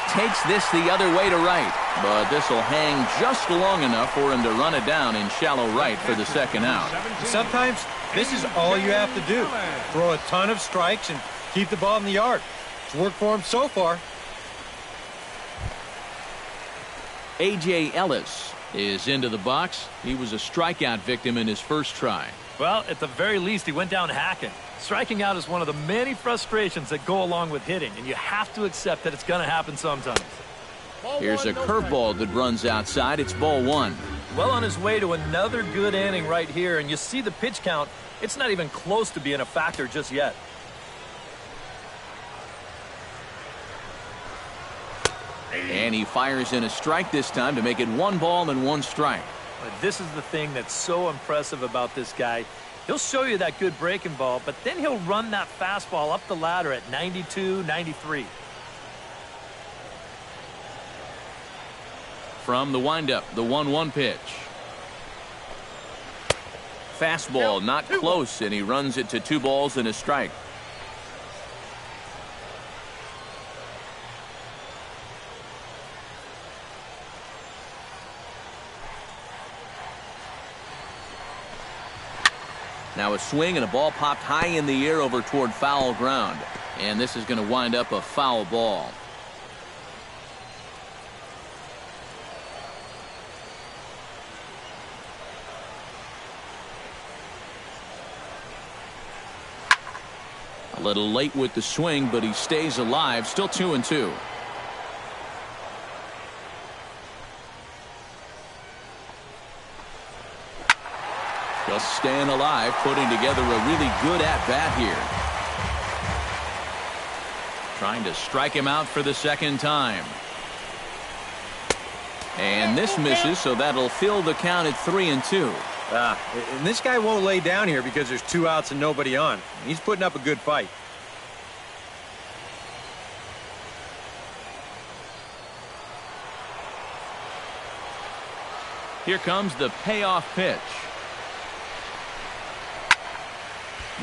Takes this the other way to right, but this will hang just long enough for him to run it down in shallow right for the 2nd out. Sometimes this is all you have to do. Throw a ton of strikes and keep the ball in the yard. It's worked for him so far. A.J. Ellis is into the box. He was a strikeout victim in his first try. Well, at the very least, he went down hacking. Striking out is one of the many frustrations that go along with hitting, and you have to accept that it's going to happen sometimes. Here's a curveball that runs outside. It's ball 1. Well on his way to another good inning right here, and you see the pitch count. It's not even close to being a factor just yet. And he fires in a strike this time to make it 1 ball and 1 strike. But this is the thing that's so impressive about this guy. He'll show you that good breaking ball, but then he'll run that fastball up the ladder at 92, 93. From the windup, the 1-1 pitch. Fastball not close, and he runs it to 2 balls and a strike. Now a swing and a ball popped high in the air over toward foul ground. And this is going to wind up a foul ball. little late with the swing, but he stays alive. Still 2-2. Just staying alive, putting together a really good at-bat here. Trying to strike him out for the second time. And this misses, so that'll fill the count at 3-2. And this guy won't lay down here because there's 2 outs and nobody on. He's putting up a good fight. Here comes the payoff pitch.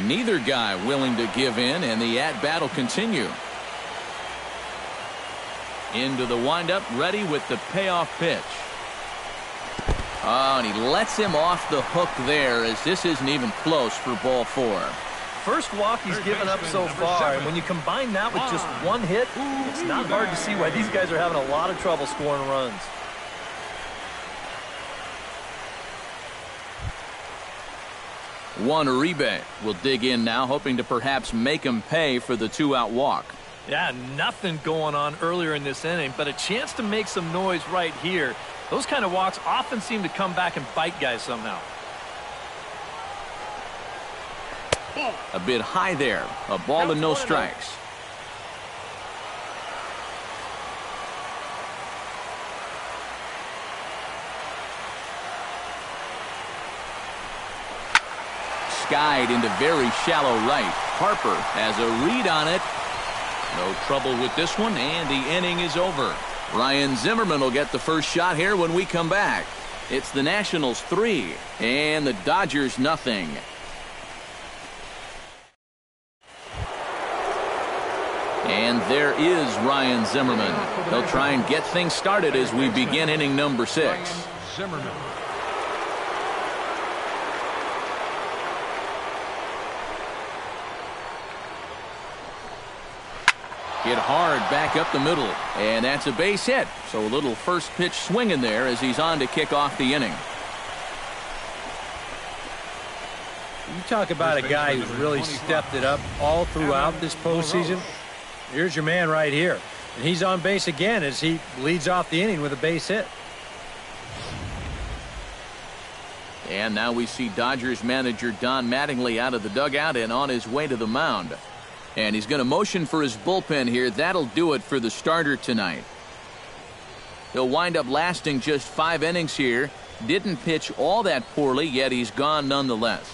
Neither guy willing to give in, and the at-bat will continue. Into the windup, ready with the payoff pitch. Oh, and he lets him off the hook there, as this isn't even close for ball 4. First walk he's given up so far, and when you combine that with just 1 hit, it's not hard to see why these guys are having a lot of trouble scoring runs. Juan Uribe will dig in now, hoping to perhaps make him pay for the 2-out walk. Yeah, nothing going on earlier in this inning, but a chance to make some noise right here. Those kind of walks often seem to come back and bite guys somehow. A bit high there. A ball and no strikes. Skied into very shallow right. Harper has a read on it. No trouble with this one, and the inning is over. Ryan Zimmerman will get the first shot here when we come back. It's the Nationals 3 and the Dodgers nothing. And there is Ryan Zimmerman. He'll try and get things started as we begin inning number 6. Zimmerman. Hit hard back up the middle, and that's a base hit. So a little first pitch swing in there as he's on to kick off the inning. You talk about a guy who's really stepped it up all throughout this postseason. Here's your man right here. And he's on base again as he leads off the inning with a base hit. And now we see Dodgers manager Don Mattingly out of the dugout and on his way to the mound. And he's going to motion for his bullpen here. That'll do it for the starter tonight. He'll wind up lasting just 5 innings here. Didn't pitch all that poorly, yet he's gone nonetheless.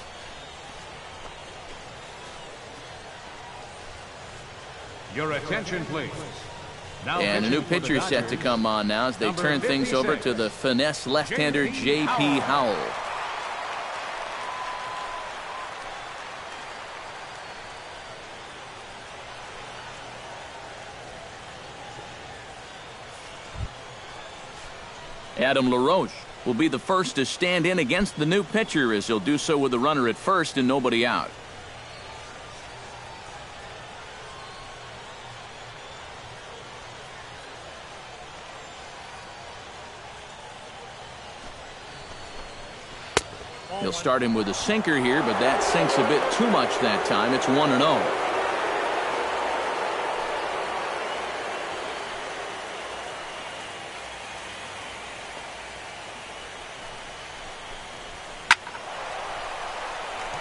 Your attention, please. Now and a new pitcher set to come on now as they turn things over to the finesse left-hander J.P. Howell. Adam LaRoche will be the first to stand in against the new pitcher, as he'll do so with a runner at first and nobody out. He'll start him with a sinker here, but that sinks a bit too much that time. It's 1-0.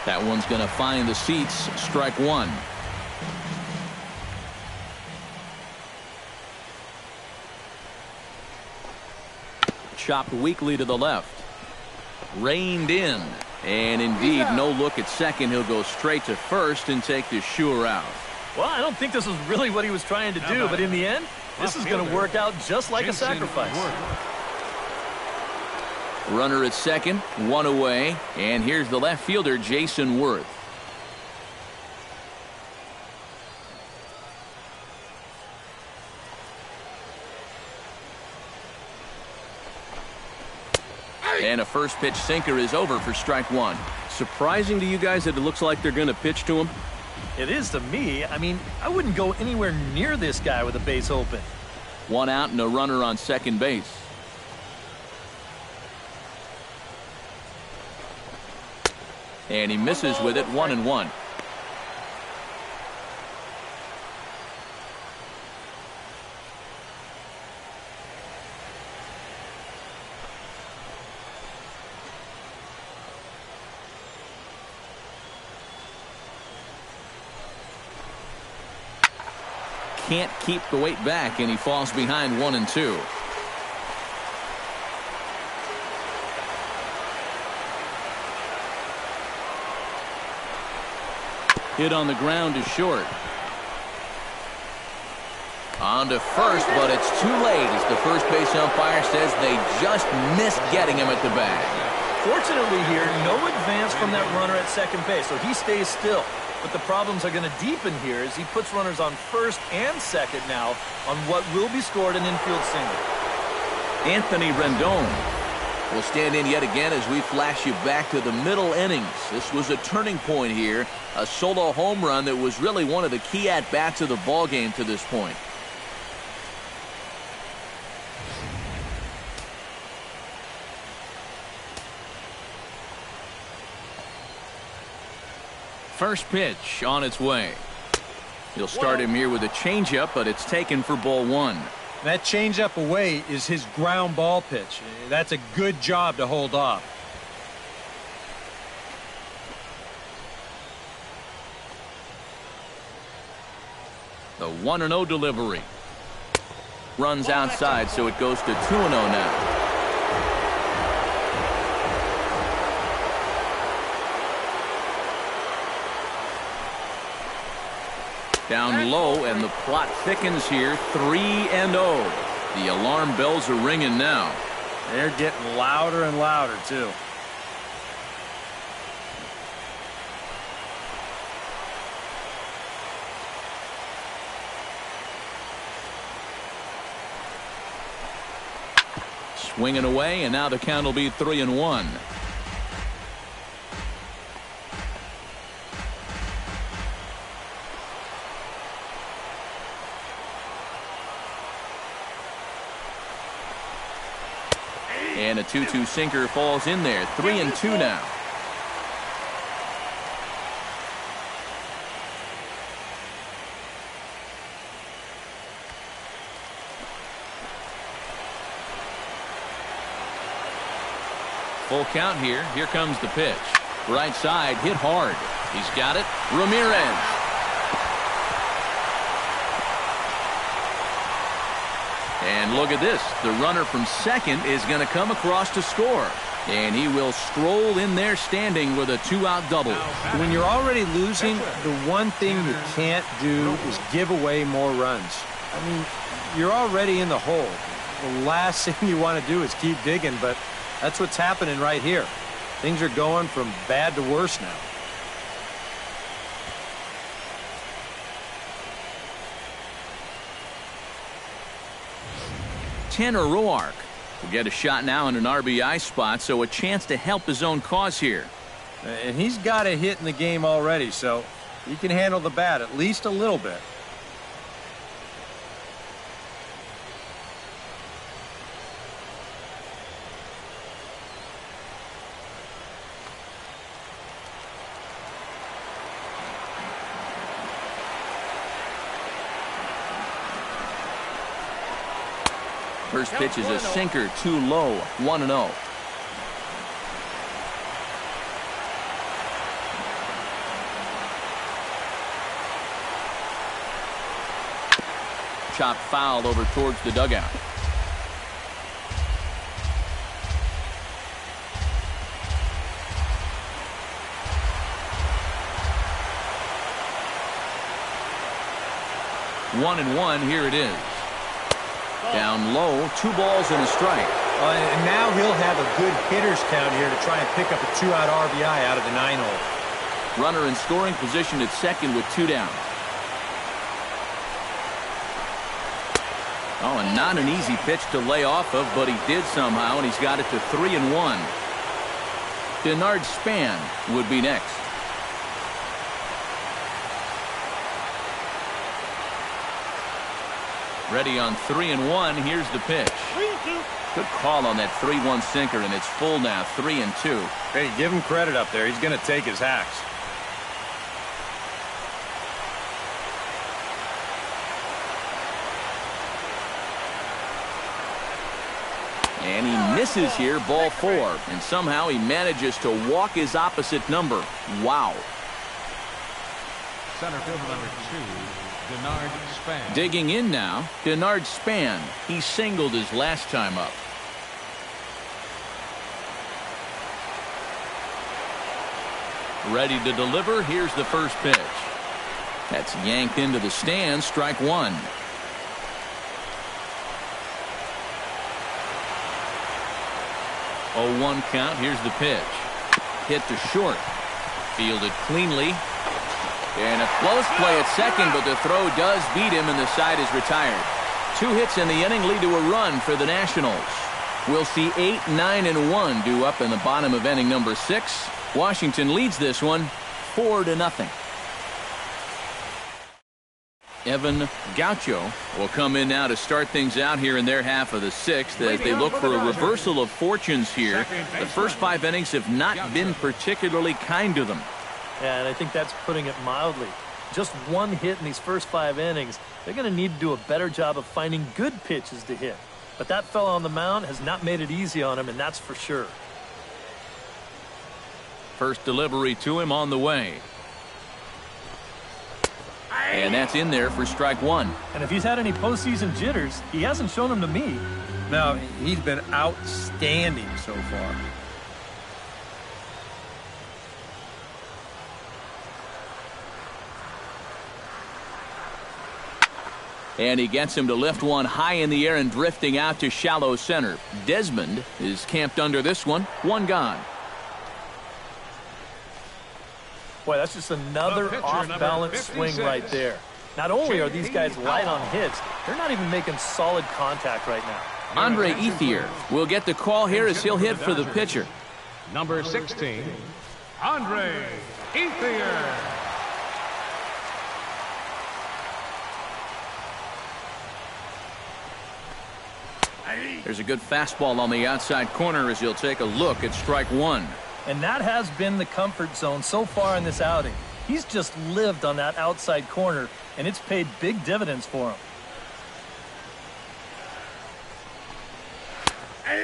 That one's going to find the seats. Strike 1. Chopped weakly to the left. Reined in. And indeed, no look at second. He'll go straight to first and take the sure out. Well, I don't think this was really what he was trying to do, but in the end, this is going to work out just like a sacrifice. Runner at second, 1 away, and here's the left fielder, Jason Worth. And a first pitch sinker is over for strike 1. Surprising to you guys that it looks like they're going to pitch to him? It is to me. I mean, I wouldn't go anywhere near this guy with a base open. 1 out and a runner on second base. And he misses with it, 1-1. can't keep the weight back, and he falls behind 1-2. Hit on the ground is short. On to first, but it's too late as the first base umpire says they just missed getting him at the bag. Fortunately here, no advance from that runner at second base, so he stays still. But the problems are going to deepen here as he puts runners on first and second now on what will be scored an infield single. Anthony Rendon will stand in yet again as we flash you back to the middle innings. This was a turning point here, a solo home run that was really one of the key at-bats of the ballgame to this point. First pitch on its way. He'll start him here with a changeup, but it's taken for ball one. That changeup away is his ground ball pitch. That's a good job to hold off. The 1-0 delivery. Runs outside, so it goes to 2-0 now. Down low, and the plot thickens here. 3-0. The alarm bells are ringing now. They're getting louder and louder, too. Swinging away, and now the count will be 3-1. And a 2-2 sinker falls in there. 3-2 now. Full count here. Here comes the pitch. Right side, hit hard. He's got it. Ramirez. And look at this. The runner from second is going to come across to score. And he will stroll in there standing with a 2-out double. When you're already losing, the one thing you can't do is give away more runs. I mean, you're already in the hole. The last thing you want to do is keep digging, but that's what's happening right here. Things are going from bad to worse now. Tanner Roark will get a shot now in an RBI spot, so a chance to help his own cause here. And he's got a hit in the game already, so he can handle the bat at least a little bit. First pitch is a sinker, too low. 1-0. Chopped foul over towards the dugout. One and one, here it is. Down low, 2 balls and a strike. And now he'll have a good hitter's count here to try and pick up a 2-out RBI out of the 9-hole. Runner in scoring position at second with 2 down. Oh, and not an easy pitch to lay off of, but he did somehow, and he's got it to 3-1. Denard Span would be next. Ready on 3-1. Here's the pitch. Good call on that 3-1 sinker, and it's full now. 3-2. Hey, give him credit up there. He's going to take his hacks. And he misses here, ball 4. And somehow he manages to walk his opposite number. Wow. Center fielder number 2. Denard Span. Digging in now, Denard Span. He singled his last time up. Ready to deliver. Here's the first pitch. That's yanked into the stands. Strike one. 0-1 count. Here's the pitch. Hit to short. Fielded cleanly. And a close play at second, but the throw does beat him and the side is retired. 2 hits in the inning lead to a run for the Nationals. We'll see 8, 9, and 1 due up in the bottom of inning number 6. Washington leads this one 4-0. Evan Gaucho will come in now to start things out here in their half of the 6th as they look for a reversal of fortunes here. The first 5 innings have not been particularly kind to them. Yeah, and I think that's putting it mildly. Just 1 hit in these first 5 innings. They're going to need to do a better job of finding good pitches to hit. But that fella on the mound has not made it easy on him, and that's for sure. First delivery to him on the way. And that's in there for strike one. And if he's had any postseason jitters, he hasn't shown them to me. No, he's been outstanding so far. And he gets him to lift one high in the air and drifting out to shallow center. Desmond is camped under this one. 1 gone. Boy, that's just another off-balance swing right there. Not only are these guys light on hits, they're not even making solid contact right now. Andre Ethier will get the call here as he'll hit for the pitcher. Number 16, Andre Ethier. There's a good fastball on the outside corner as he'll take a look at strike one. And that has been the comfort zone so far in this outing. He's just lived on that outside corner, and it's paid big dividends for him.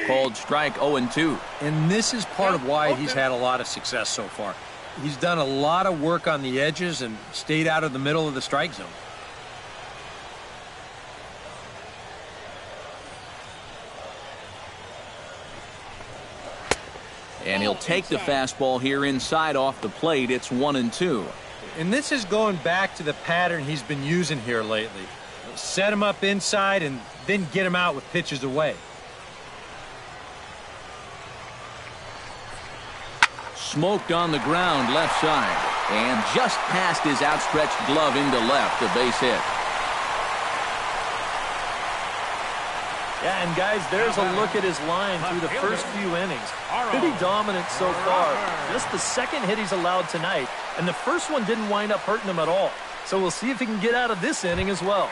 Called strike 0-2. And this is part of why he's had a lot of success so far. He's done a lot of work on the edges and stayed out of the middle of the strike zone. And he'll take the fastball here inside off the plate. It's 1-2. And this is going back to the pattern he's been using here lately. Set him up inside and then get him out with pitches away. Smoked on the ground left side. And just past his outstretched glove into left, a base hit. Yeah, and guys, there's a look at his line through the first few innings. Pretty dominant so far. Just the second hit he's allowed tonight, and the first one didn't wind up hurting him at all. So we'll see if he can get out of this inning as well.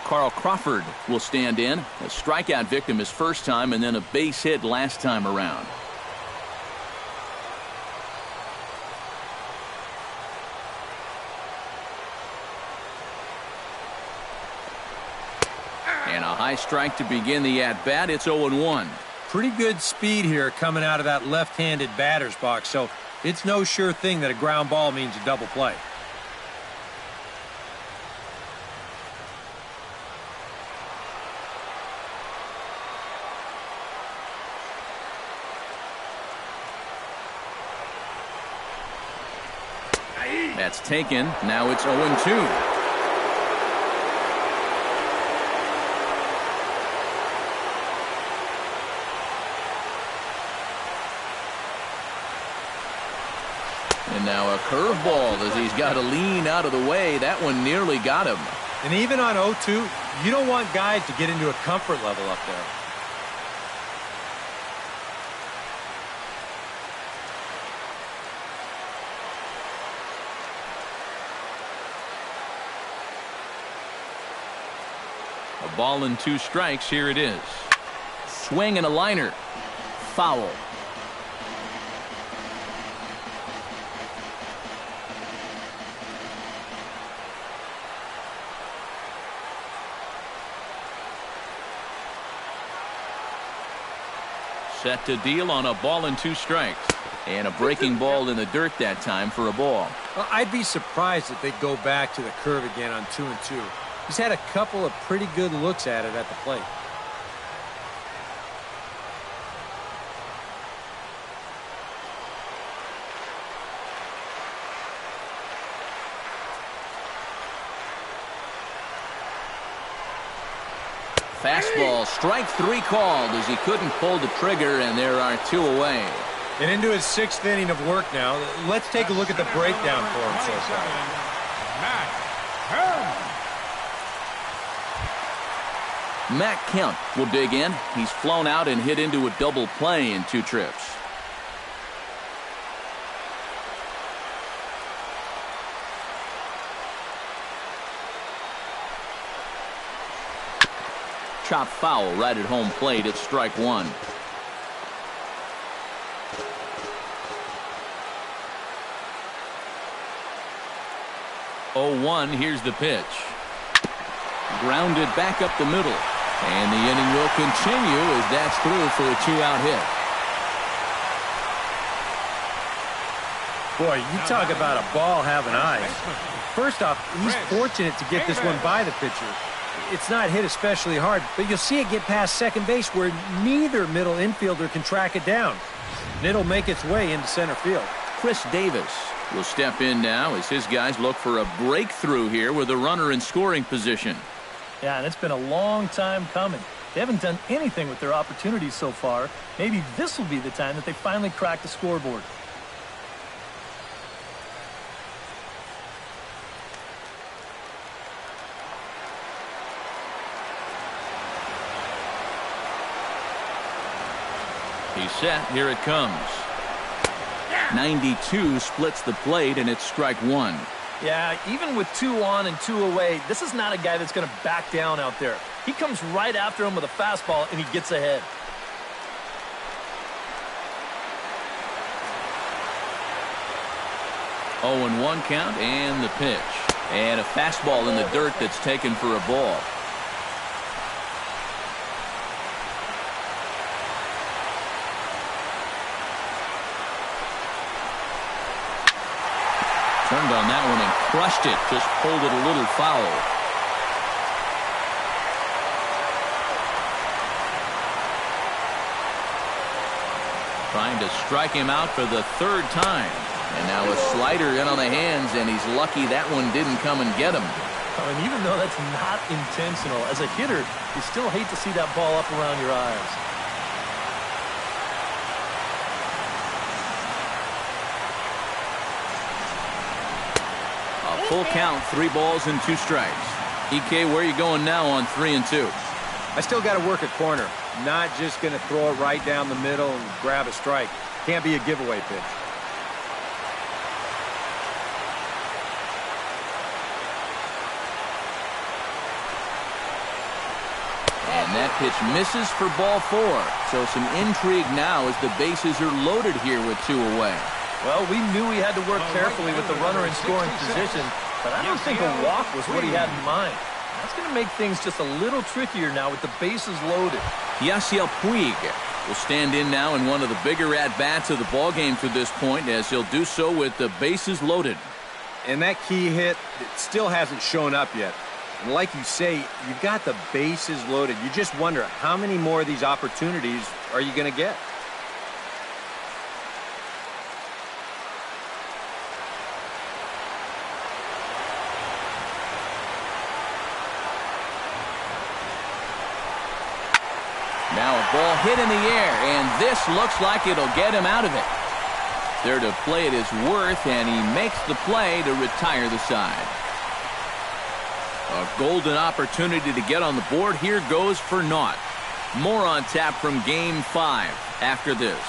Carl Crawford will stand in. A strikeout victim his first time, and then a base hit last time around. And a high strike to begin the at-bat. It's 0-1. Pretty good speed here coming out of that left-handed batter's box, so it's no sure thing that a ground ball means a double play. That's taken. Now it's 0-2. And now a curveball as he's got to lean out of the way. That one nearly got him. And even on 0-2, you don't want guys to get into a comfort level up there. A ball and 2 strikes. Here it is. Swing and a liner. Foul. Set to deal on a ball and 2 strikes. And a breaking ball in the dirt that time for a ball. Well, I'd be surprised if they go back to the curve again on 2-2. He's had a couple of pretty good looks at it at the plate. Fastball, strike 3 called as he couldn't pull the trigger, and there are 2 away. And into his 6th inning of work now. Let's take a look at the breakdown for him so far. Matt Kemp will dig in. He's flown out and hit into a double play in 2 trips. Chop foul right at home plate. It's strike 1. Oh, 1. Here's the pitch. Grounded back up the middle. And the inning will continue as that's through for a 2-out hit. Boy, you talk about a ball having eyes. First off, he's fortunate to get this one by the pitcher. It's not hit especially hard, but you'll see it get past second base where neither middle infielder can track it down. And it'll make its way into center field. Chris Davis will step in now as his guys look for a breakthrough here with a runner in scoring position. Yeah, and it's been a long time coming. They haven't done anything with their opportunities so far. Maybe this will be the time that they finally crack the scoreboard. He's set. Here it comes. 92 splits the plate, and it's strike 1. Yeah, even with 2 on and 2 away, this is not a guy that's going to back down out there. He comes right after him with a fastball, and he gets ahead. Oh, and 1 count, and the pitch. And a fastball in the dirt that's taken for a ball. Turned on that one and crushed it. Just pulled it a little foul. Trying to strike him out for the 3rd time. And now a slider in on the hands, and he's lucky that one didn't come and get him. Oh, and even though that's not intentional, as a hitter, you still hate to see that ball up around your eyes. Full count, 3 balls and 2 strikes. EK, where are you going now on 3 and 2? I still got to work a corner. Not just going to throw it right down the middle and grab a strike. Can't be a giveaway pitch. And that pitch misses for ball 4. So some intrigue now as the bases are loaded here with 2 away. Well, we knew he had to work carefully with the runner in scoring position, but I don't think a walk was what he had in mind. That's going to make things just a little trickier now with the bases loaded. Yasiel Puig will stand in now in one of the bigger at-bats of the ballgame to this point, as he'll do so with the bases loaded. And that key hit, it still hasn't shown up yet. And like you say, you've got the bases loaded. You just wonder how many more of these opportunities are you going to get? Now a ball hit in the air, and this looks like it'll get him out of it. There to play it is Worth, and he makes the play to retire the side. A golden opportunity to get on the board. Here goes for naught. More on tap from Game 5 after this.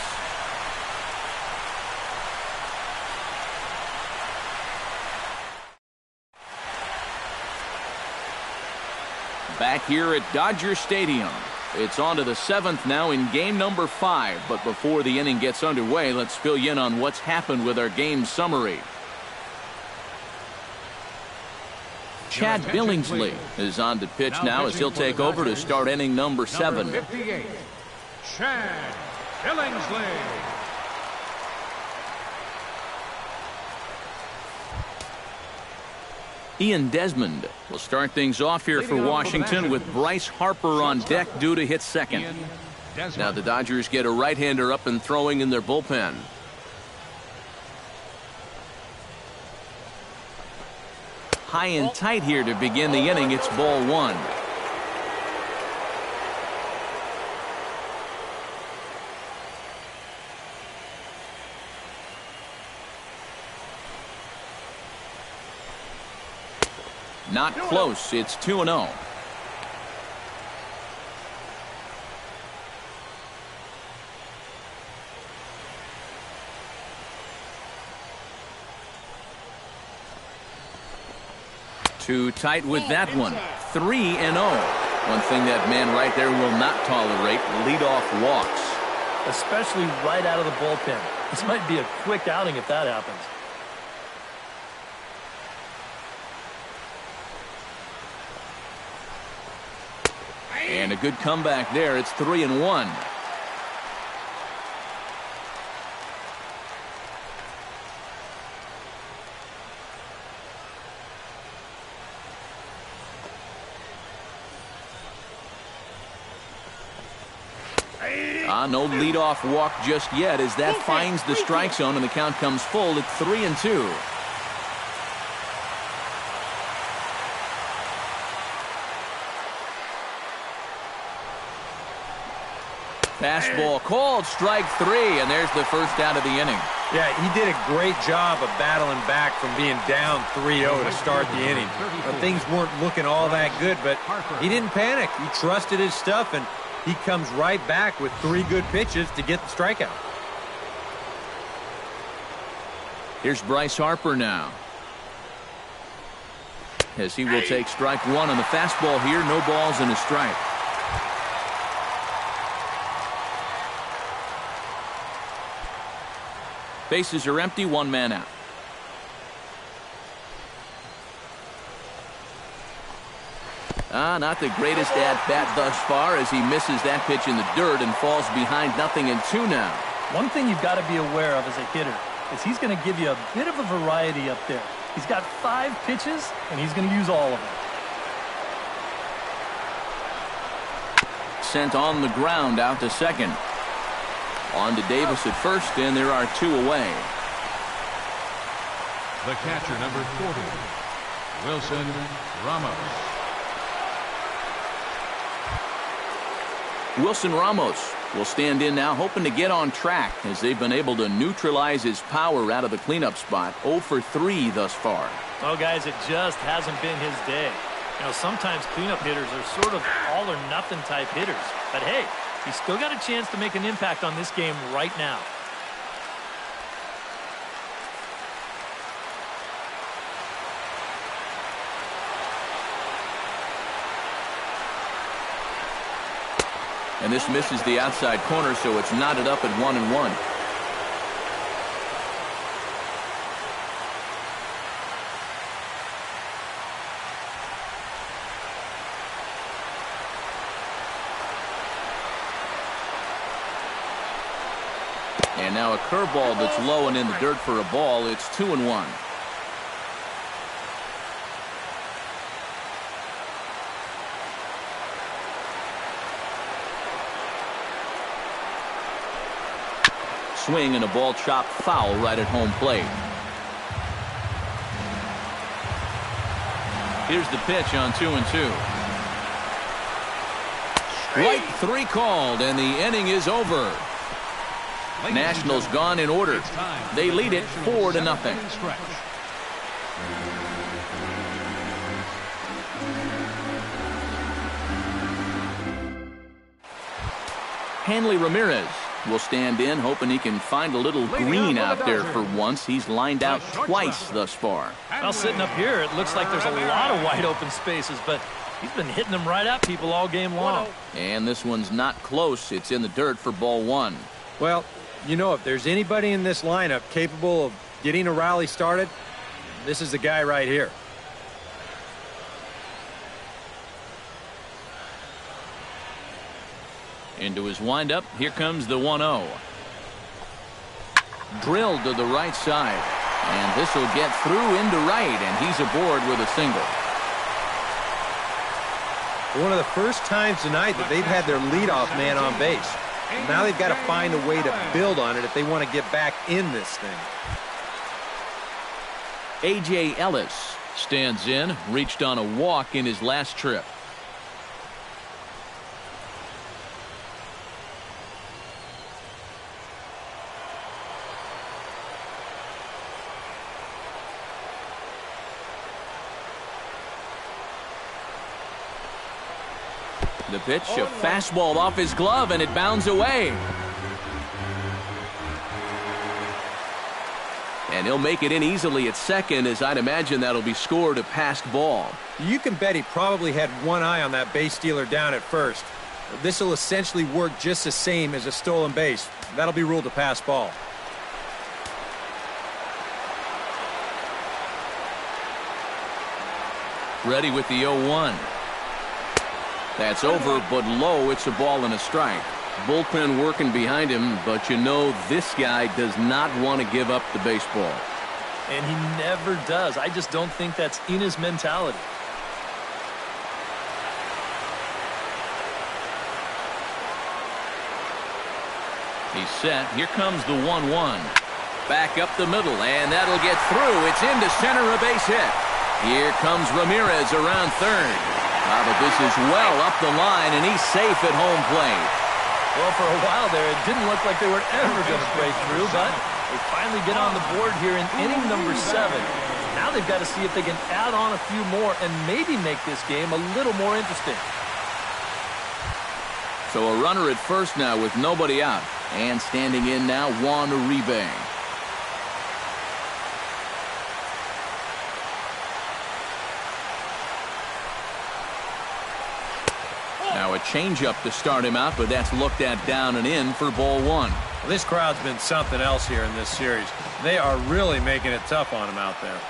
Back here at Dodger Stadium. It's on to the 7th now in game number 5. But before the inning gets underway, let's fill you in on what's happened with our game summary. Chad Billingsley is on to pitch now as he'll take over to start inning number 7. Number 58, Chad Billingsley. Ian Desmond will start things off here for Washington with Bryce Harper on deck due to hit second. Now the Dodgers get a right-hander up and throwing in their bullpen. High and tight here to begin the inning. It's ball one. Not close. It's 2-0. Too tight with that one. 3-0. One thing that man right there will not tolerate, leadoff walks. Especially right out of the bullpen. This might be a quick outing if that happens. And a good comeback there. It's 3-1. No leadoff walk just yet as that finds the strike zone and the count comes full at 3-2. Fastball called, strike three, and there's the first out of the inning. Yeah, he did a great job of battling back from being down 3-0 to start the inning. Things weren't looking all that good, but he didn't panic. He trusted his stuff, and he comes right back with 3 good pitches to get the strikeout. Here's Bryce Harper now. As he will take strike one on the fastball here. No balls and a strike. Bases are empty, one man out. Not the greatest at-bat thus far as he misses that pitch in the dirt and falls behind 0-2 now. One thing you've got to be aware of as a hitter is he's going to give you a bit of a variety up there. He's got 5 pitches, and he's going to use all of them. Sent on the ground out to second. On to Davis at first, and there are 2 away. The catcher, number 40, Wilson Ramos. Wilson Ramos will stand in now, hoping to get on track as they've been able to neutralize his power out of the cleanup spot. 0 for 3 thus far. Oh, guys, it just hasn't been his day. You know, sometimes cleanup hitters are sort of all-or-nothing type hitters. But, hey, he's still got a chance to make an impact on this game right now. And this misses the outside corner, so it's knotted up at 1-1. And now a curveball that's low and in the dirt for a ball. It's 2-1. Swing and a ball chopped foul right at home plate. Here's the pitch on 2-2. Strike 3 called, and the inning is over. Nationals gone in order. They lead it 4-0. Hanley Ramirez will stand in, hoping he can find a little green out there for once. He's lined out twice thus far. Well, sitting up here, it looks like there's a lot of wide open spaces, but he's been hitting them right at people all game long. And this one's not close. It's in the dirt for ball 1. Well, you know, if there's anybody in this lineup capable of getting a rally started, this is the guy right here. Into his windup. Here comes the 1-0. Drilled to the right side. And this will get through into right, and he's aboard with a single. One of the first times tonight that they've had their leadoff man on base. Now they've got to find a way to build on it if they want to get back in this thing. A.J. Ellis stands in, reached on a walk in his last trip. The pitch, a fastball off his glove, and it bounds away. And he'll make it in easily at second, as I'd imagine that'll be scored a passed ball. You can bet he probably had one eye on that base stealer down at first. This will essentially work just the same as a stolen base. That'll be ruled a pass ball. Ready with the 0-1. That's over, but low. It's a ball and a strike. Bullpen working behind him, but you know this guy does not want to give up the baseball. And he never does. I just don't think that's in his mentality. He's set. Here comes the 1-1. Back up the middle, and that'll get through. It's into center, a base hit. Here comes Ramirez around third. But this is well up the line, and he's safe at home plate. Well, for a while there, it didn't look like they were ever going to break through, but they finally get on the board here in inning number 7. Now they've got to see if they can add on a few more and maybe make this game a little more interesting. So a runner at first now with nobody out. And standing in now, Juan Uribe. Now a changeup to start him out, but that's looked at down and in for ball 1. Well, this crowd's been something else here in this series. They are really making it tough on him out there.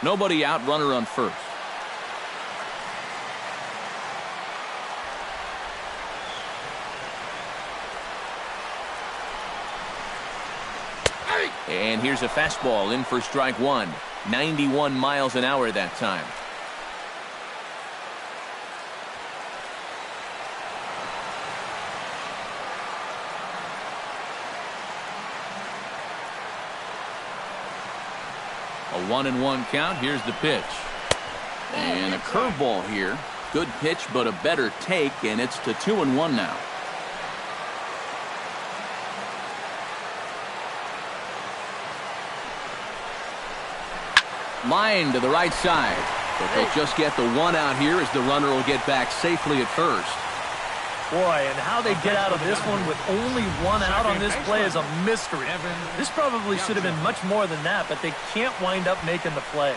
Nobody out, runner on first. And here's a fastball in for strike 1. 91 miles an hour that time. A 1-1 count. Here's the pitch. And a curveball here. Good pitch, but a better take, and it's to 2-1 now. Line to the right side. But they'll just get the one out here as the runner will get back safely at first. Boy, and how they get out of this one with only one out on this play is a mystery. This probably should have been much more than that, but they can't wind up making the play.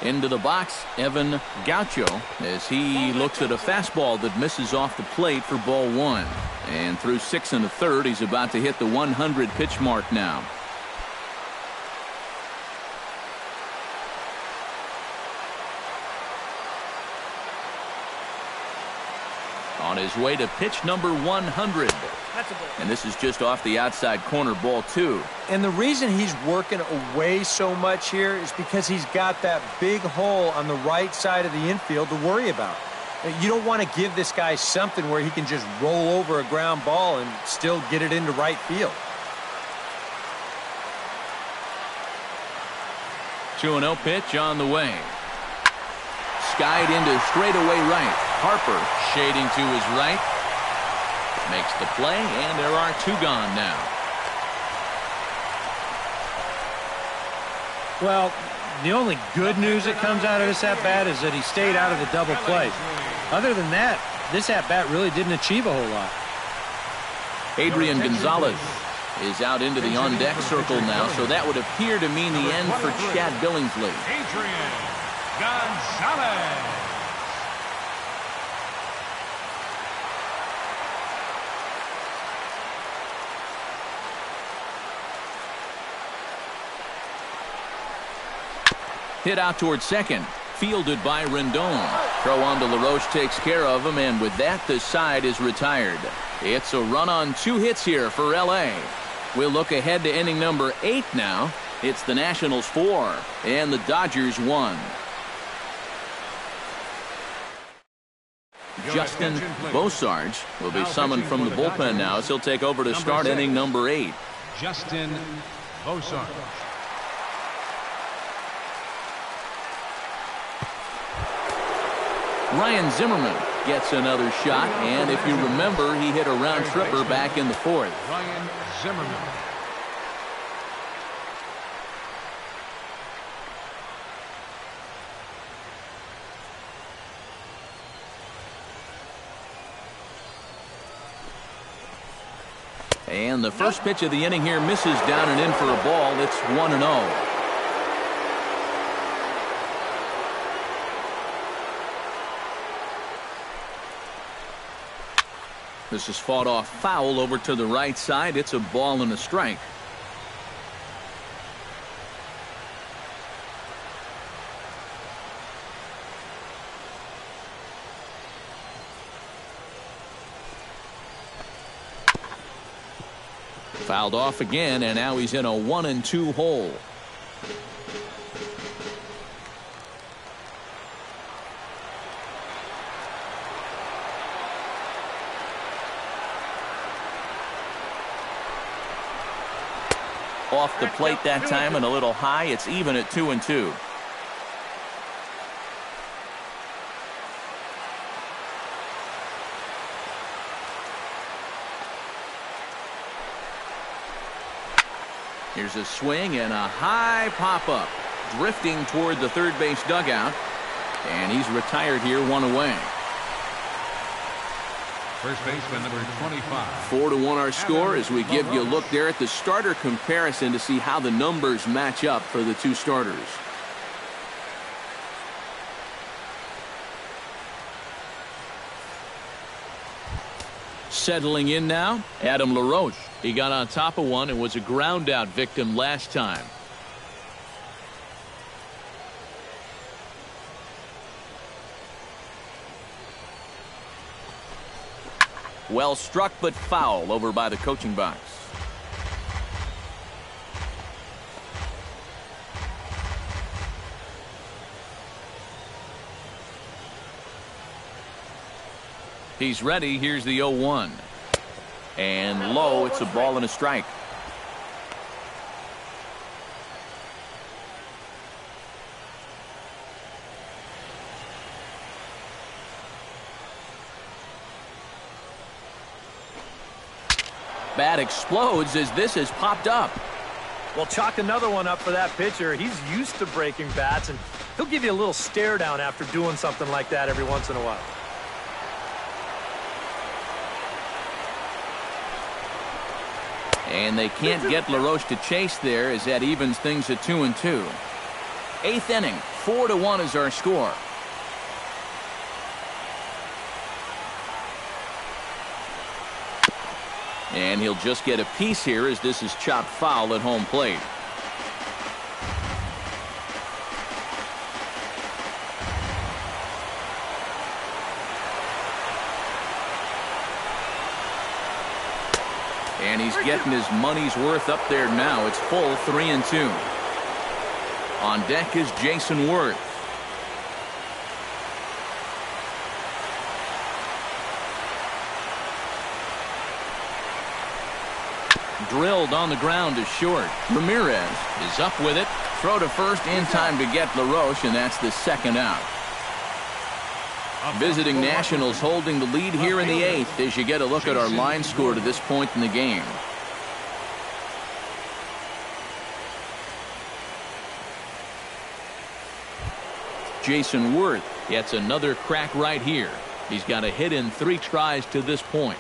Into the box, Evan Gaucho, as he looks at a fastball that misses off the plate for ball 1. And through 6 1/3, he's about to hit the 100 pitch mark now. On his way to pitch number 100. And this is just off the outside corner, ball 2. And the reason he's working away so much here is because he's got that big hole on the right side of the infield to worry about. You don't want to give this guy something where he can just roll over a ground ball and still get it into right field. 2-0 pitch on the way. Skied into straightaway right. Harper shading to his right. Makes the play, and there are 2 gone now. Well, the only good news that comes out of this at-bat is that he stayed out of the double play. Other than that, this at-bat really didn't achieve a whole lot. Adrian Gonzalez is out into the on-deck circle now, so that would appear to mean the end for Chad Billingsley. Adrian Gonzalez. Hit out towards second. Fielded by Rendon. Throw on to LaRoche takes care of him, and with that, the side is retired. It's a run on 2 hits here for L.A. We'll look ahead to inning number 8 now. It's the Nationals 4 and the Dodgers 1. Justin Beausarge will be summoned from the bullpen now as he'll take over to start inning number 8. Justin Beausarge. Ryan Zimmerman gets another shot, and if you remember, he hit a round tripper back in the 4th. Ryan Zimmerman. And the first pitch of the inning here misses down and in for a ball. It's 1-0. This is fought off foul over to the right side. It's a ball and a strike. Fouled off again, and now he's in a 1-2 hole. Off the plate that time and a little high. It's even at 2-2. Here's a swing and a high pop-up. Drifting toward the third base dugout. And he's retired here, 1 away. First baseman number 25. 4-1 our score as we give you a look there at the starter comparison to see how the numbers match up for the 2 starters. Settling in now, Adam LaRoche. He got on top of one and was a ground out victim last time. Well struck but foul over by the coaching box. He's ready. Here's the 0-1. And low. It's a ball and a strike. Bat explodes as this has popped up. Well, chalk another one up for that pitcher. He's used to breaking bats, and he'll give you a little stare down after doing something like that every once in a while. And they can't get LaRoche to chase there as that evens things at 2-2. 8th inning, 4-1 is our score. And he'll just get a piece here as this is chopped foul at home plate. And he's getting his money's worth up there now. It's full 3-2. On deck is Jason Worth. Drilled on the ground to short. Ramirez is up with it. Throw to first in time to get LaRoche, and that's the second out. Visiting Nationals holding the lead here in the 8th as you get a look at our line score to this point in the game. Jason Worth gets another crack right here. He's got a hit in 3 tries to this point.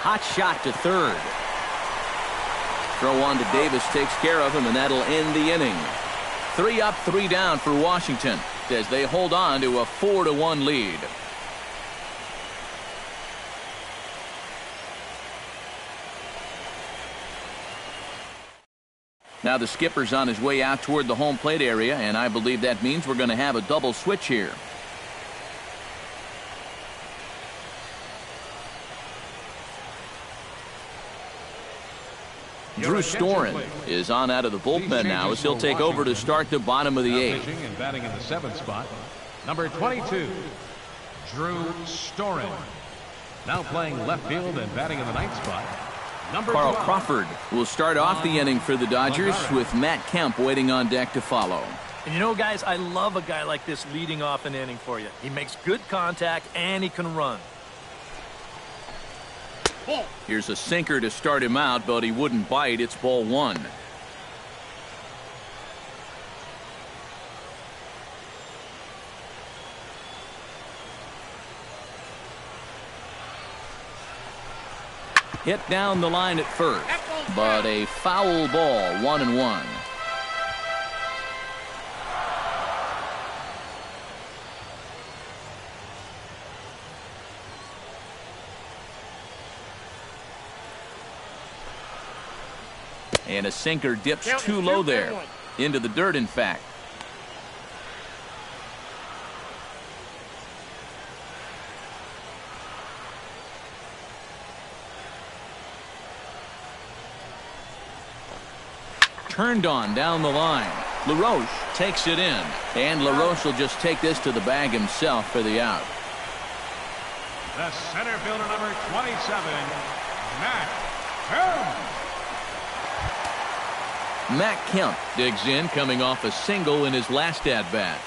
Hot shot to third. Throw on to Davis takes care of him, and that'll end the inning. 3 up, 3 down for Washington as they hold on to a 4-1 lead. Now the skipper's on his way out toward the home plate area, and I believe that means we're going to have a double switch here. Drew Storen is on out of the bullpen now as he'll take over to start the bottom of the eighth. Pitching and batting in the 7th spot, number 22, Drew Storen. Now playing left field and batting in the 9th spot, number Carl 12. Crawford will start off the inning for the Dodgers with Matt Kemp waiting on deck to follow. And you know, guys, I love a guy like this leading off an inning for you. He makes good contact and he can run. Here's a sinker to start him out, but he wouldn't bite. It's ball 1. Hit down the line at first, but a foul ball, 1-1. And a sinker dips too low there. Into the dirt, in fact. Turned on down the line. LaRoche takes it in. And LaRoche will just take this to the bag himself for the out. The center fielder, number 27, Matt Kemp. Matt Kemp digs in, coming off a single in his last at-bat.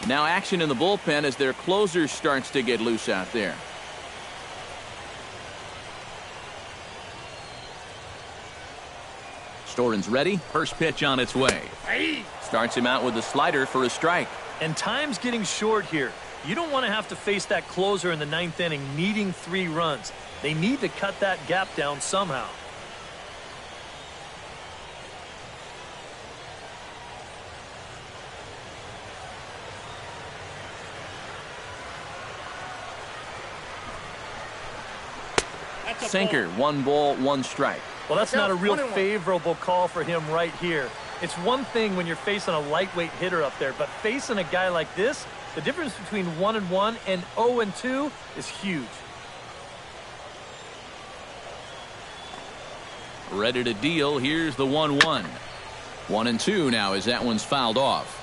Now action in the bullpen as their closer starts to get loose out there. Storen's ready. First pitch on its way. Starts him out with a slider for a strike. And time's getting short here. You don't want to have to face that closer in the 9th inning needing 3 runs. They need to cut that gap down somehow. Sinker, 1 ball, 1 strike. Well, that's not a real favorable call for him right here. It's one thing when you're facing a lightweight hitter up there, but facing a guy like this, the difference between 1-1 and 0-2 is huge. Ready to deal. Here's the 1-1. 1-2 now as that one's fouled off.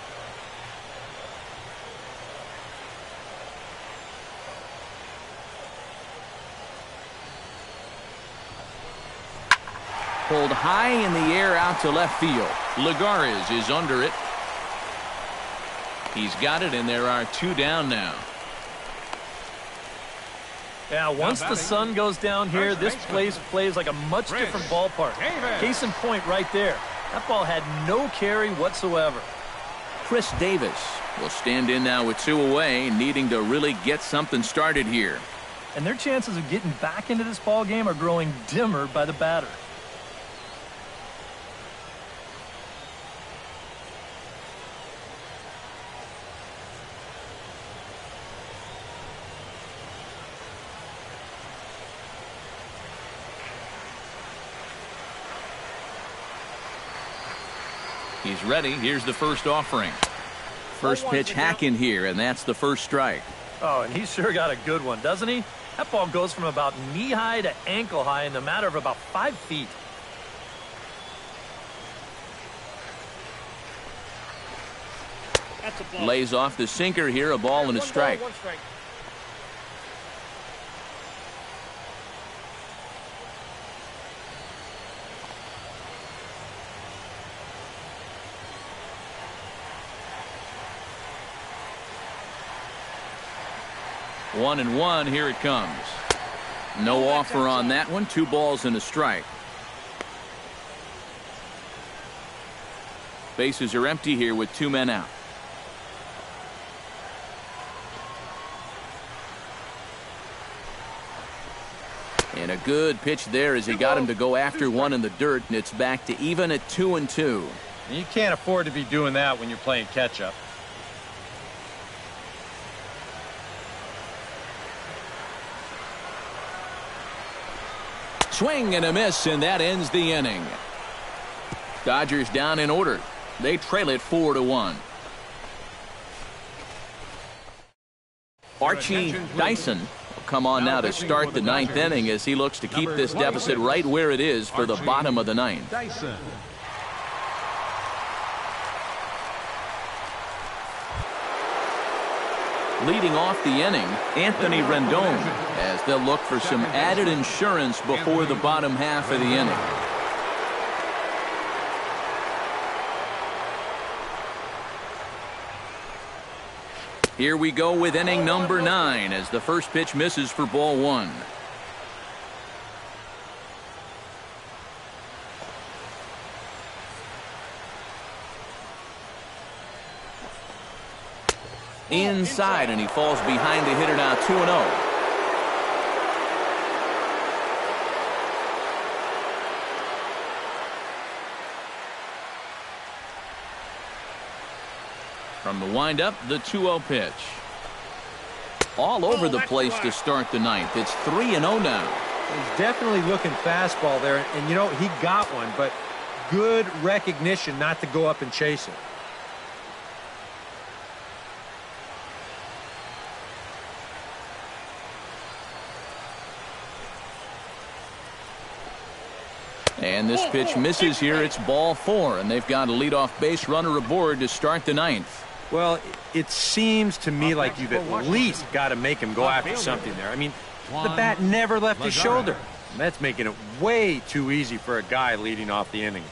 Pulled high in the air out to left field. Lagares is under it. He's got it, and there are 2 down now. Yeah, once the sun goes down here, this place plays like a much different ballpark. Case in point right there. That ball had no carry whatsoever. Chris Davis will stand in now with 2 away, needing to really get something started here. And their chances of getting back into this ball game are growing dimmer by the batter. He's ready. Here's the first offering. First pitch hack in here, and that's the first strike. Oh, and he's sure got a good one, doesn't he? That ball goes from about knee-high to ankle-high in the matter of about 5 feet. Lays off the sinker here, a ball and a strike. 1-1. Here it comes. No offer on that one. 2 balls and a strike. Bases are empty here with 2 men out. And a good pitch there as he got him to go after one in the dirt, and it's back to even at 2-2. And you can't afford to be doing that when you're playing catch-up. Swing and a miss, and that ends the inning. Dodgers down in order. They trail it 4-1. Archie Dyson will come on now to start the ninth inning as he looks to keep this deficit right where it is for the bottom of the ninth. Dyson. Leading off the inning, Anthony Rendon, as they'll look for some added insurance before the bottom half of the inning. Here we go with inning number 9 as the first pitch misses for ball 1. Inside, and he falls behind the hitter now 2-0. From the windup, the 2-0 pitch. All over the place to start the ninth. It's 3-0 now. He's definitely looking fastball there, and you know, he got one, but good recognition not to go up and chase it. And this pitch misses here. It's ball 4, and they've got a leadoff base runner aboard to start the ninth. Well, it seems to me like you've at least got to make him go after something there. I mean, the bat never left his shoulder. That's making it way too easy for a guy leading off the inning.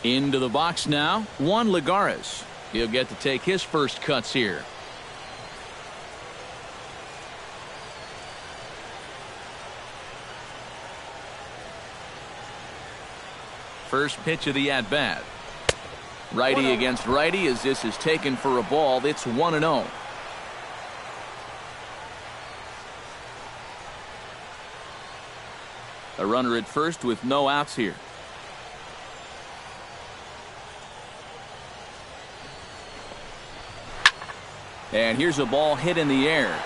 Into the box now, Juan Lagares. He'll get to take his first cuts here. First pitch of the at-bat. Righty against righty as this is taken for a ball. It's 1-0. A runner at first with no outs here. And here's a ball hit in the air.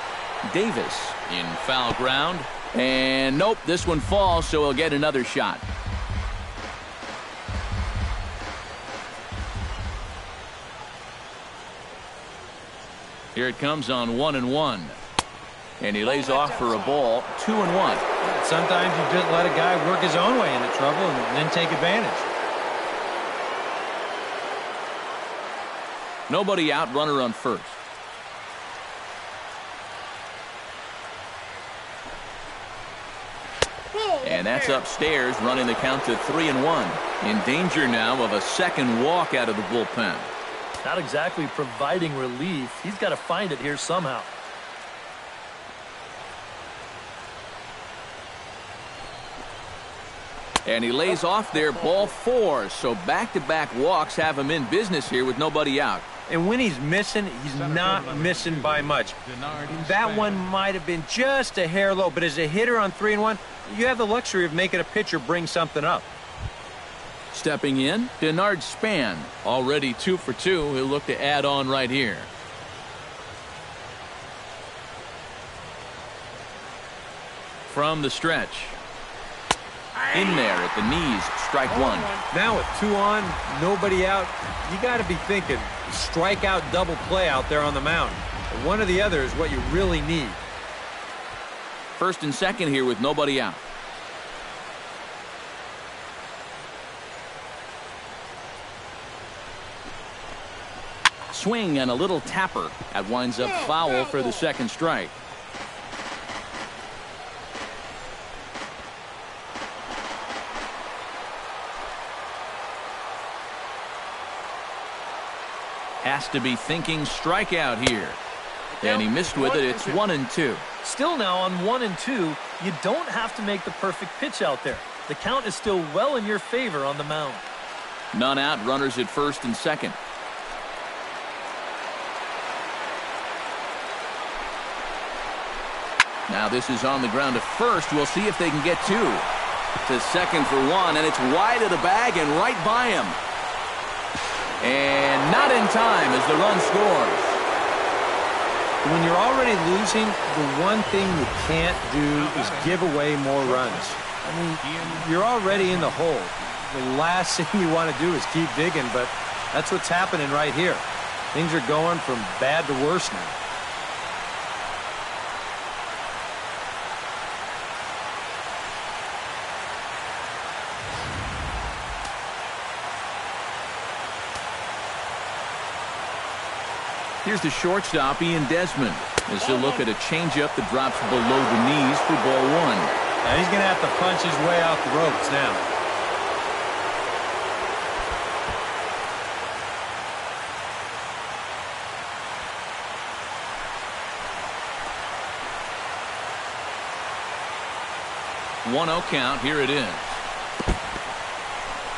Davis in foul ground. And nope, this one falls, so he'll get another shot. Here it comes on 1-1. And he lays off for a ball, 2-1. Sometimes you just let a guy work his own way into trouble and then take advantage. Nobody out, runner on first. And that's upstairs, running the count to 3-1. In danger now of a second walk out of the bullpen. Not exactly providing relief. He's got to find it here somehow. And he lays off there, ball 4. So back-to-back walks have him in business here with nobody out. And when he's missing, he's not missing by much. That one might have been just a hair low, but as a hitter on 3-1, you have the luxury of making a pitcher bring something up. Stepping in, Denard Span, already 2 for 2. He'll look to add on right here. From the stretch. In there at the knees, strike 1. Now with 2 on, nobody out, you got to be thinking strikeout double play out there on the mound. One or the other is what you really need. First and second here with nobody out. Swing and a little tapper. That winds up foul for the second strike. Has to be thinking strikeout here. And he missed with it. It's 1-2. Still now on 1-2, you don't have to make the perfect pitch out there. The count is still well in your favor on the mound. None out, runners at first and second. Now this is on the ground to first. We'll see if they can get 2. To second for 1, and it's wide of the bag and right by him. And not in time as the run scores. When you're already losing, the one thing you can't do is give away more runs. I mean, you're already in the hole. the last thing you want to do is keep digging, but that's what's happening right here. Things are going from bad to worse now. Here's the shortstop, Ian Desmond, as he'll look at a changeup that drops below the knees for ball one. Now he's going to have to punch his way off the ropes now. One-0 count. Here it is.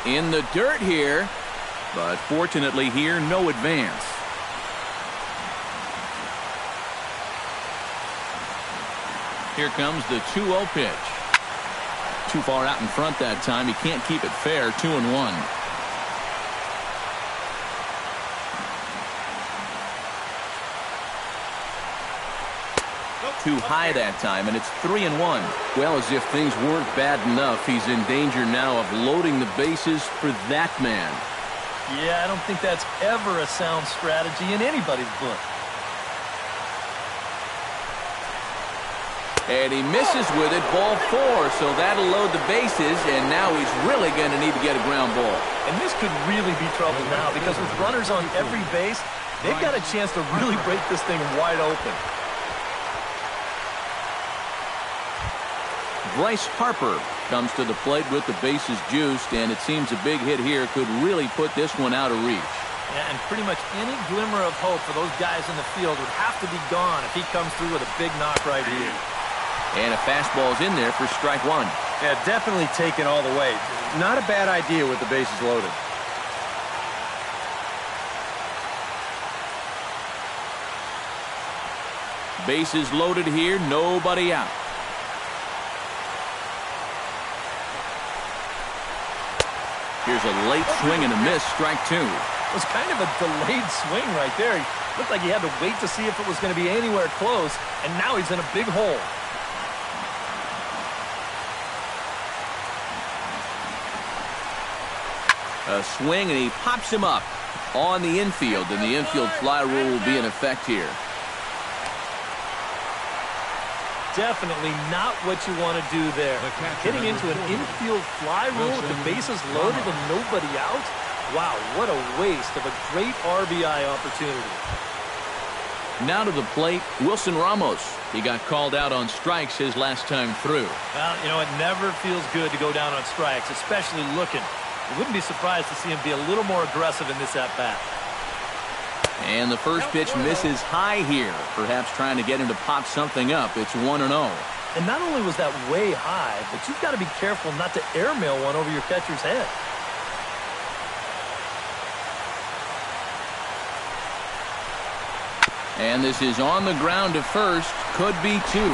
In the dirt here, but fortunately here, no advance. Here comes the 2-0 pitch. Too far out in front that time. He can't keep it fair. 2-1. Too high that time, and it's 3-1. Well, as if things weren't bad enough, he's in danger now of loading the bases for that man. Yeah, I don't think that's ever a sound strategy in anybody's book. And he misses with it, ball 4, so that'll load the bases, and now he's really going to need to get a ground ball. And this could really be trouble now, because with runners on every base, they've got a chance to really break this thing wide open. Bryce Harper comes to the plate with the bases juiced, and it seems a big hit here could really put this one out of reach. Yeah, and pretty much any glimmer of hope for those guys in the field would have to be gone if he comes through with a big knock right here. And a fastball's in there for strike one. Yeah, definitely taken all the way. Not a bad idea with the bases loaded. Bases loaded here, nobody out. Here's a late swing and a miss, strike two. It was kind of a delayed swing right there. He looked like he had to wait to see if it was going to be anywhere close, and now he's in a big hole. A swing, and he pops him up on the infield, and the infield fly rule will be in effect here. Definitely not what you want to do there. Hitting into an infield fly rule with the bases loaded and nobody out? Wow, what a waste of a great RBI opportunity. Now to the plate, Wilson Ramos. He got called out on strikes his last time through. Well, you know, it never feels good to go down on strikes, especially looking. You wouldn't be surprised to see him be a little more aggressive in this at-bat. And the first pitch misses high here, perhaps trying to get him to pop something up. It's 1-0. And not only was that way high, but you've got to be careful not to airmail one over your catcher's head. And this is on the ground to first. Could be two.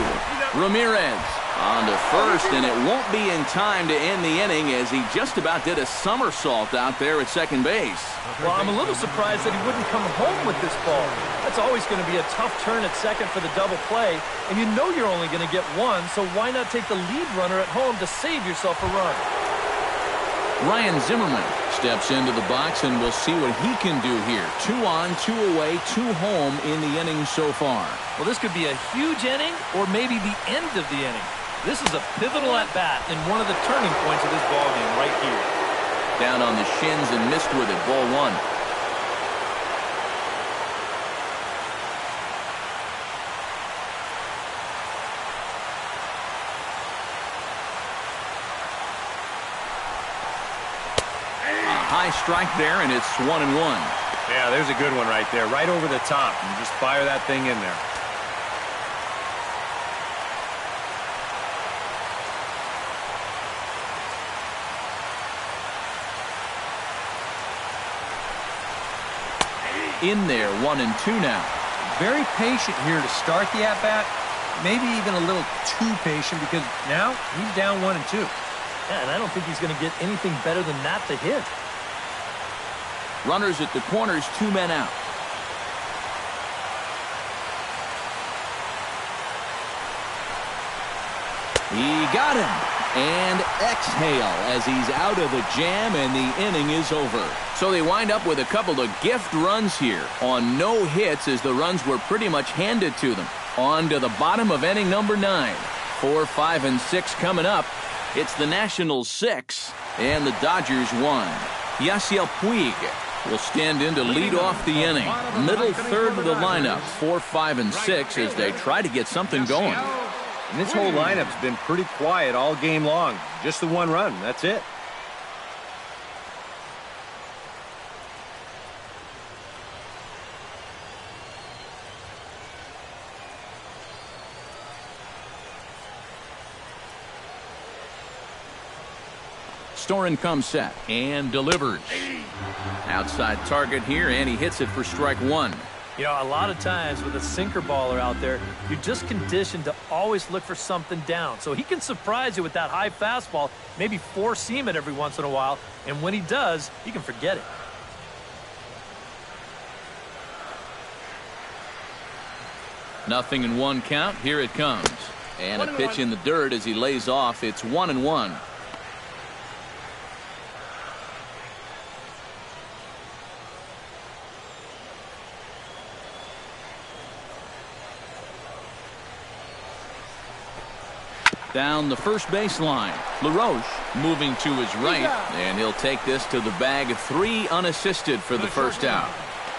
Ramirez on to first, and it won't be in time to end the inning as he just about did a somersault out there at second base. Well, I'm a little surprised that he wouldn't come home with this ball. That's always going to be a tough turn at second for the double play, and you know you're only going to get one, so why not take the lead runner at home to save yourself a run? Ryan Zimmerman steps into the box, and we'll see what he can do here. 2 on, 2 away, 2 home in the inning so far. Well, this could be a huge inning or maybe the end of the inning. This is a pivotal at-bat and one of the turning points of this ballgame right here. Down on the shins and missed with it. Ball 1. A high strike there, and it's 1-1. Yeah, there's a good one right there. Right over the top. You just fire that thing in there. In there, 1-2 now. Very patient here to start the at-bat. Maybe even a little too patient because now he's down 1-2. Yeah, and I don't think he's going to get anything better than that to hit. Runners at the corners, 2 men out. He got him. And exhale as he's out of the jam, and the inning is over. So they wind up with a couple of gift runs here on no hits as the runs were pretty much handed to them. On to the bottom of inning number 9. 4, 5, and 6 coming up. It's the Nationals 6 and the Dodgers 1. Yasiel Puig will stand in to lead off the inning. Middle third of the lineup, 4, 5, and 6 as they try to get something going. And this whole lineup's been pretty quiet all game long. Just the one run. That's it. Storen comes set and delivers. Outside target here, and he hits it for strike 1. You know, a lot of times with a sinker baller out there, you're just conditioned to always look for something down. So he can surprise you with that high fastball, maybe four-seam it every once in a while, and when he does, you can forget it. Nothing in 1 count. Here it comes. And a pitch in the dirt as he lays off. It's 1-1. Down the first baseline. LaRoche moving to his right, and he'll take this to the bag. 3 unassisted for the first out.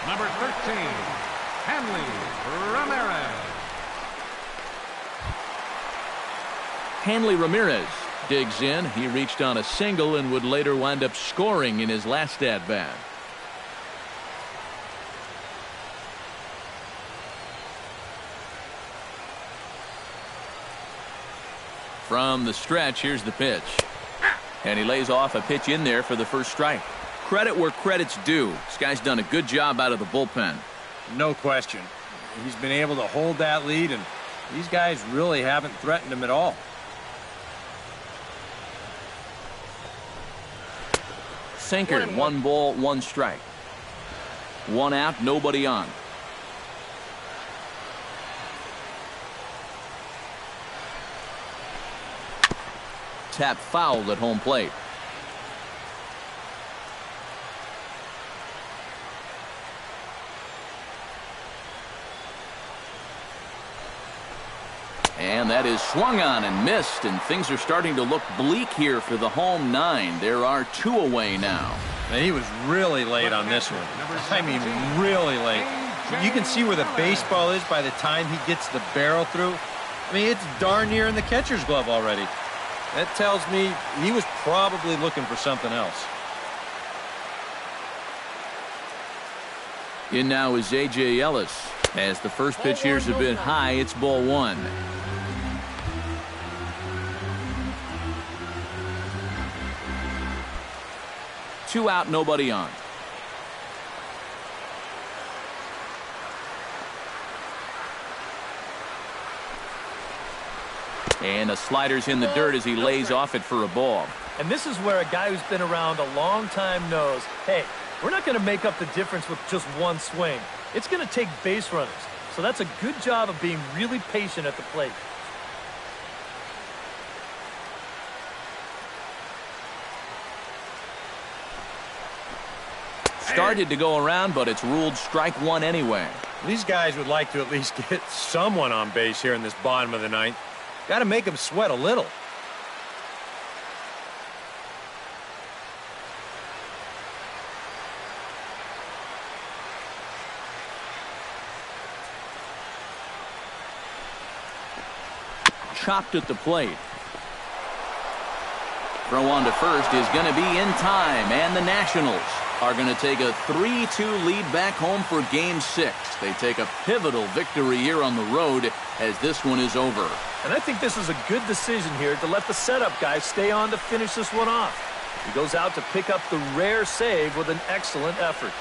Number 13, Hanley Ramirez. Hanley Ramirez digs in. He reached on a single and would later wind up scoring in his last at-bat. From the stretch, here's the pitch. And he lays off a pitch in there for the first strike. Credit where credit's due. This guy's done a good job out of the bullpen. No question. He's been able to hold that lead, and these guys really haven't threatened him at all. Sinker, 1 ball, 1 strike. 1 out, nobody on. Tap fouled at home plate. And that is swung on and missed, and things are starting to look bleak here for the home 9. There are 2 away now. And he was really late on this one. I mean, really late. You can see where the baseball is by the time he gets the barrel through. I mean, it's darn near in the catcher's glove already. That tells me he was probably looking for something else. In now is A.J. Ellis. As the first pitch here's a bit high, it's ball 1. Two out, nobody on. And the slider's in the dirt as he lays off it for a ball. And this is where a guy who's been around a long time knows, hey, we're not going to make up the difference with just one swing. It's going to take base runners. So that's a good job of being really patient at the plate. Started to go around, but it's ruled strike 1 anyway. These guys would like to at least get someone on base here in this bottom of the 9th. Got to make them sweat a little. Chopped at the plate. Throw on to first is going to be in time, and the Nationals are going to take a 3-2 lead back home for Game 6. They take a pivotal victory here on the road as this one is over. And I think this is a good decision here to let the setup guy stay on to finish this one off. He goes out to pick up the rare save with an excellent effort.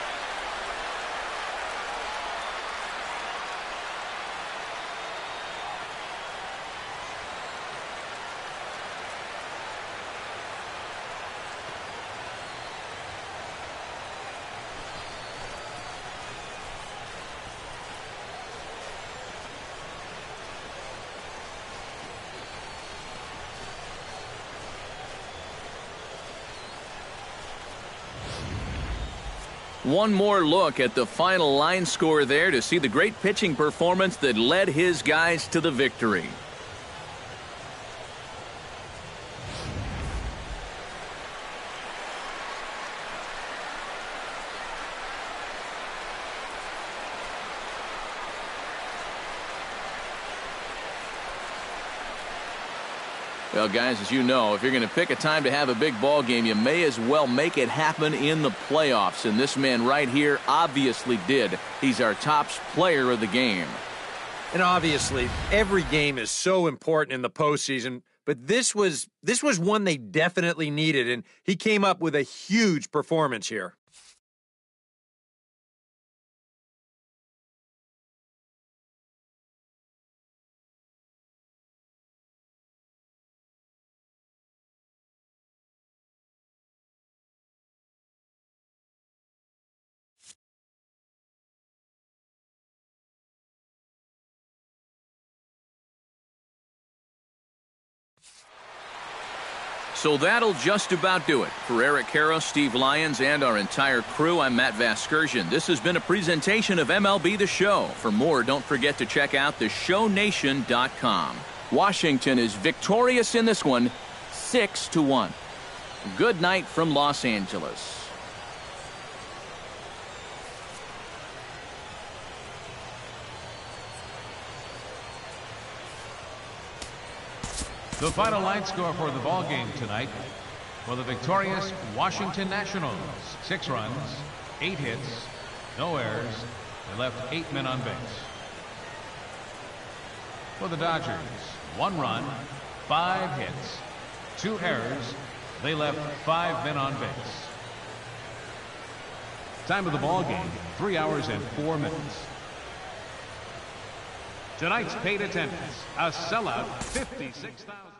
One more look at the final line score there to see the great pitching performance that led his guys to the victory. Well, guys, as you know, if you're going to pick a time to have a big ball game, you may as well make it happen in the playoffs. And this man right here obviously did. He's our top player of the game. And obviously, every game is so important in the postseason, but this was one they definitely needed, and he came up with a huge performance here. So that'll just about do it. For Eric Karros, Steve Lyons, and our entire crew, I'm Matt Vasgersian. This has been a presentation of MLB The Show. For more, don't forget to check out theshownation.com. Washington is victorious in this one, 6-1. Good night from Los Angeles. The final line score for the ball game tonight for the victorious Washington Nationals: 6 runs, 8 hits, no errors. They left 8 men on base. For the Dodgers, 1 run, 5 hits, 2 errors. They left 5 men on base. Time of the ball game, 3 hours and 4 minutes. Tonight's paid attendance, a sellout 56,000.